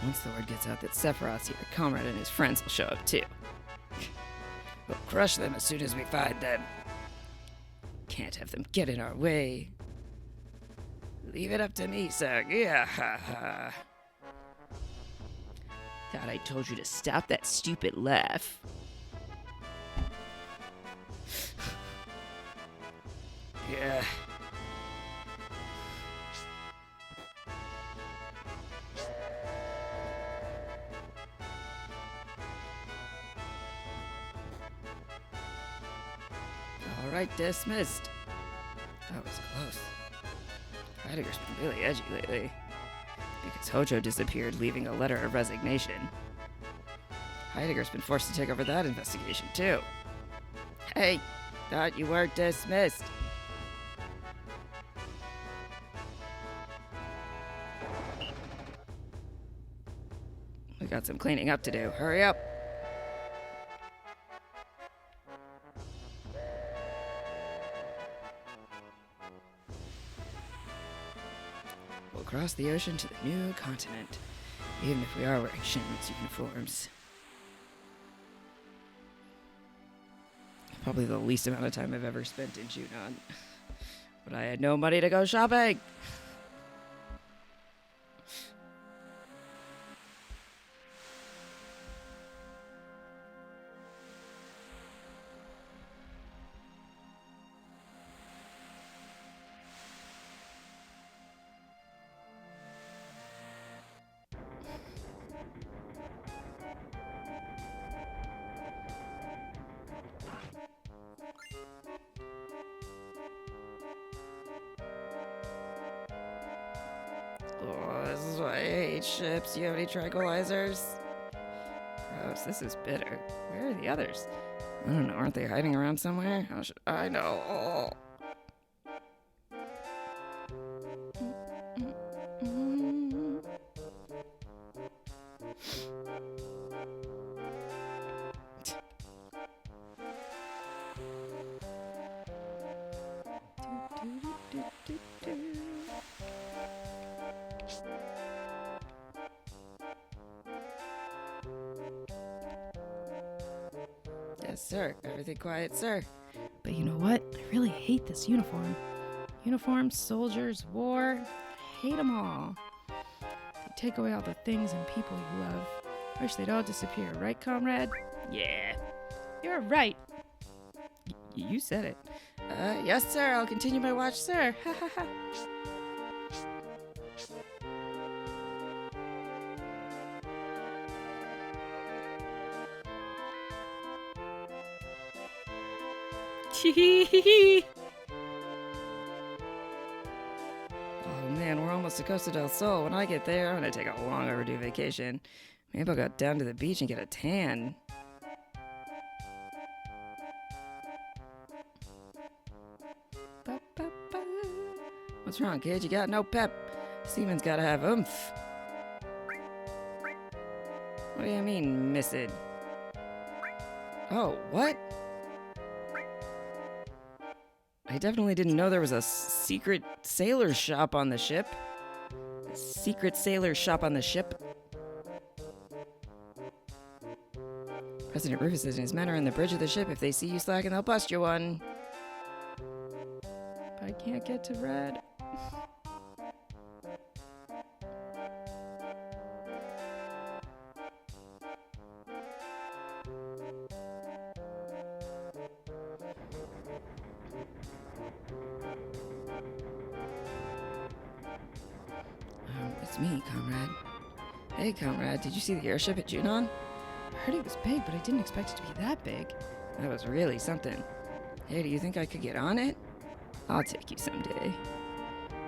Once the word gets out that Sephiroth's here, Comrade and his friends will show up too. We'll crush them as soon as we find them. Can't have them get in our way. Leave it up to me, sir. Yeah, ha ha. Thought I told you to stop that stupid laugh. Yeah. All right, dismissed. That was close. Heidegger's been really edgy lately. Because Hojo disappeared, leaving a letter of resignation. Heidegger's been forced to take over that investigation, too. Hey, thought you weren't dismissed. We got some cleaning up to do. Hurry up. We'll cross the ocean to the new continent, even if we are wearing Shinra's uniforms. Probably the least amount of time I've ever spent in Jun-On. But I had no money to go shopping! is why I hate ships. Do you have any tranquilizers? Gross, this is bitter. Where are the others? I don't know, aren't they hiding around somewhere? How should I know? Oh. Yes, sir. Everything quiet, sir. But you know what? I really hate this uniform. Uniforms, soldiers, war. Hate them all. They take away all the things and people you love. Wish they'd all disappear, right, comrade? Yeah. You're right. You said it. Yes, sir. I'll continue my watch, sir. Ha ha ha. Oh man, we're almost to Costa del Sol. When I get there, I'm gonna take a long overdue vacation. Maybe I'll go down to the beach and get a tan. What's wrong, kid? You got no pep. Seaman's gotta have oomph. What do you mean, miss it? Oh, what? I definitely didn't know there was a secret sailor shop on the ship. A secret sailor shop on the ship? President Rufus and his men are in the bridge of the ship. If they see you slacking, they'll bust you one. But I can't get to Red. It's me, comrade. Hey, comrade, did you see the airship at Jun-On? I heard it was big, but I didn't expect it to be that big. That was really something. Hey, do you think I could get on it? I'll take you someday.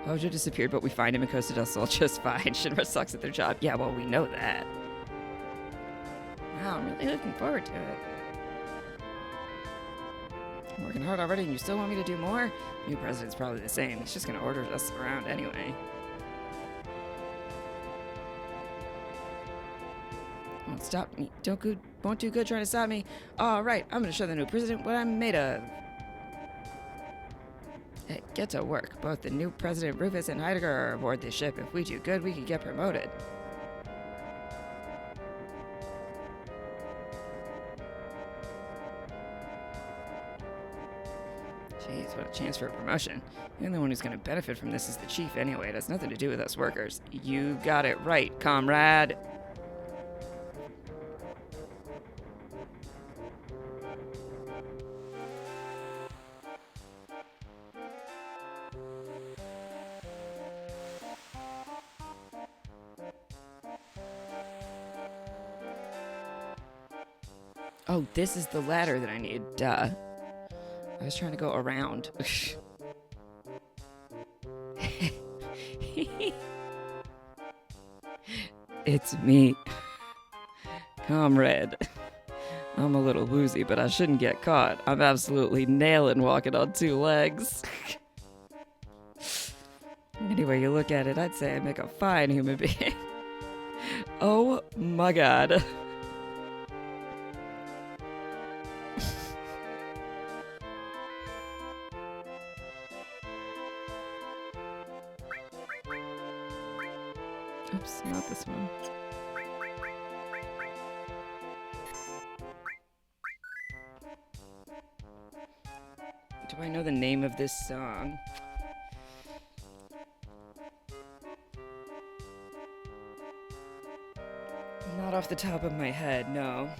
Hojo disappeared, but we find him in Costa del Sol just fine. Shinra sucks at their job. Yeah, well, we know that. Wow, I'm really looking forward to it. I'm working hard already, and you still want me to do more? New president's probably the same. He's just gonna order us around anyway. Won't stop me. Won't do good trying to stop me. All right, I'm gonna show the new president what I'm made of. Hey, get to work. Both the new president Rufus and Heidegger are aboard this ship. If we do good, we can get promoted. Jeez, what a chance for a promotion. The only one who's gonna benefit from this is the chief anyway. It has nothing to do with us workers. You got it right, comrade. Oh, this is the ladder that I need. Duh. I was trying to go around. It's me. Comrade. I'm a little woozy, but I shouldn't get caught. I'm absolutely nailing walking on two legs. Any way you look at it, I'd say I make a fine human being. Oh my god. Oops, not this one. Do I know the name of this song? Not off the top of my head, no.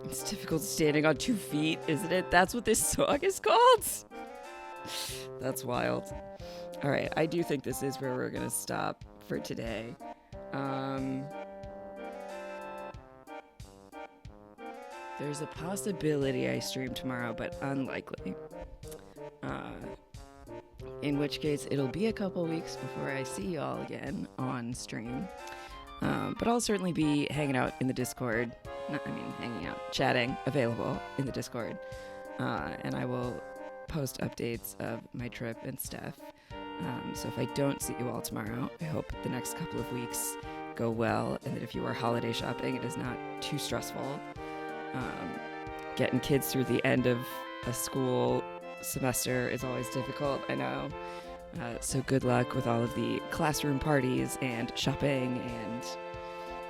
It's difficult standing on 2 feet, isn't it? That's what this song is called? That's wild. All right, I do think this is where we're gonna stop for today. There's a possibility I stream tomorrow, but unlikely. In which case, it'll be a couple weeks before I see you all again on stream. But I'll certainly be hanging out in the Discord. Hanging out, chatting, available in the Discord. And I will post updates of my trip and stuff. So if I don't see you all tomorrow, I hope the next couple of weeks go well, and that if you are holiday shopping, it is not too stressful. Getting kids through the end of a school semester is always difficult, I know. So good luck with all of the classroom parties and shopping and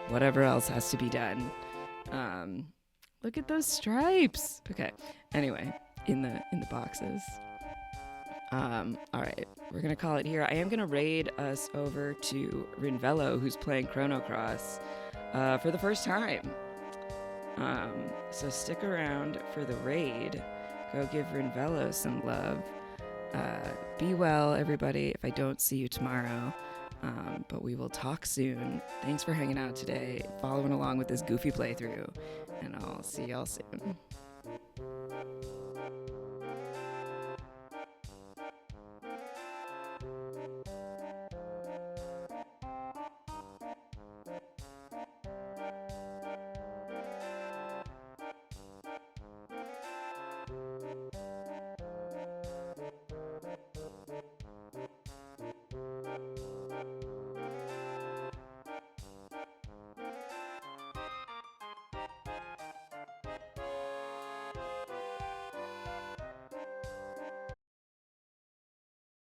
whatever else has to be done. Look at those stripes. Okay. Anyway, in the boxes. All right, we're gonna call it here. I am gonna raid us over to Rinvello, who's playing Chrono Cross for the first time. So stick around for the raid. Go give Rinvello some love. Be well, everybody, if I don't see you tomorrow. But we will talk soon. Thanks for hanging out today, following along with this goofy playthrough, and I'll see y'all soon.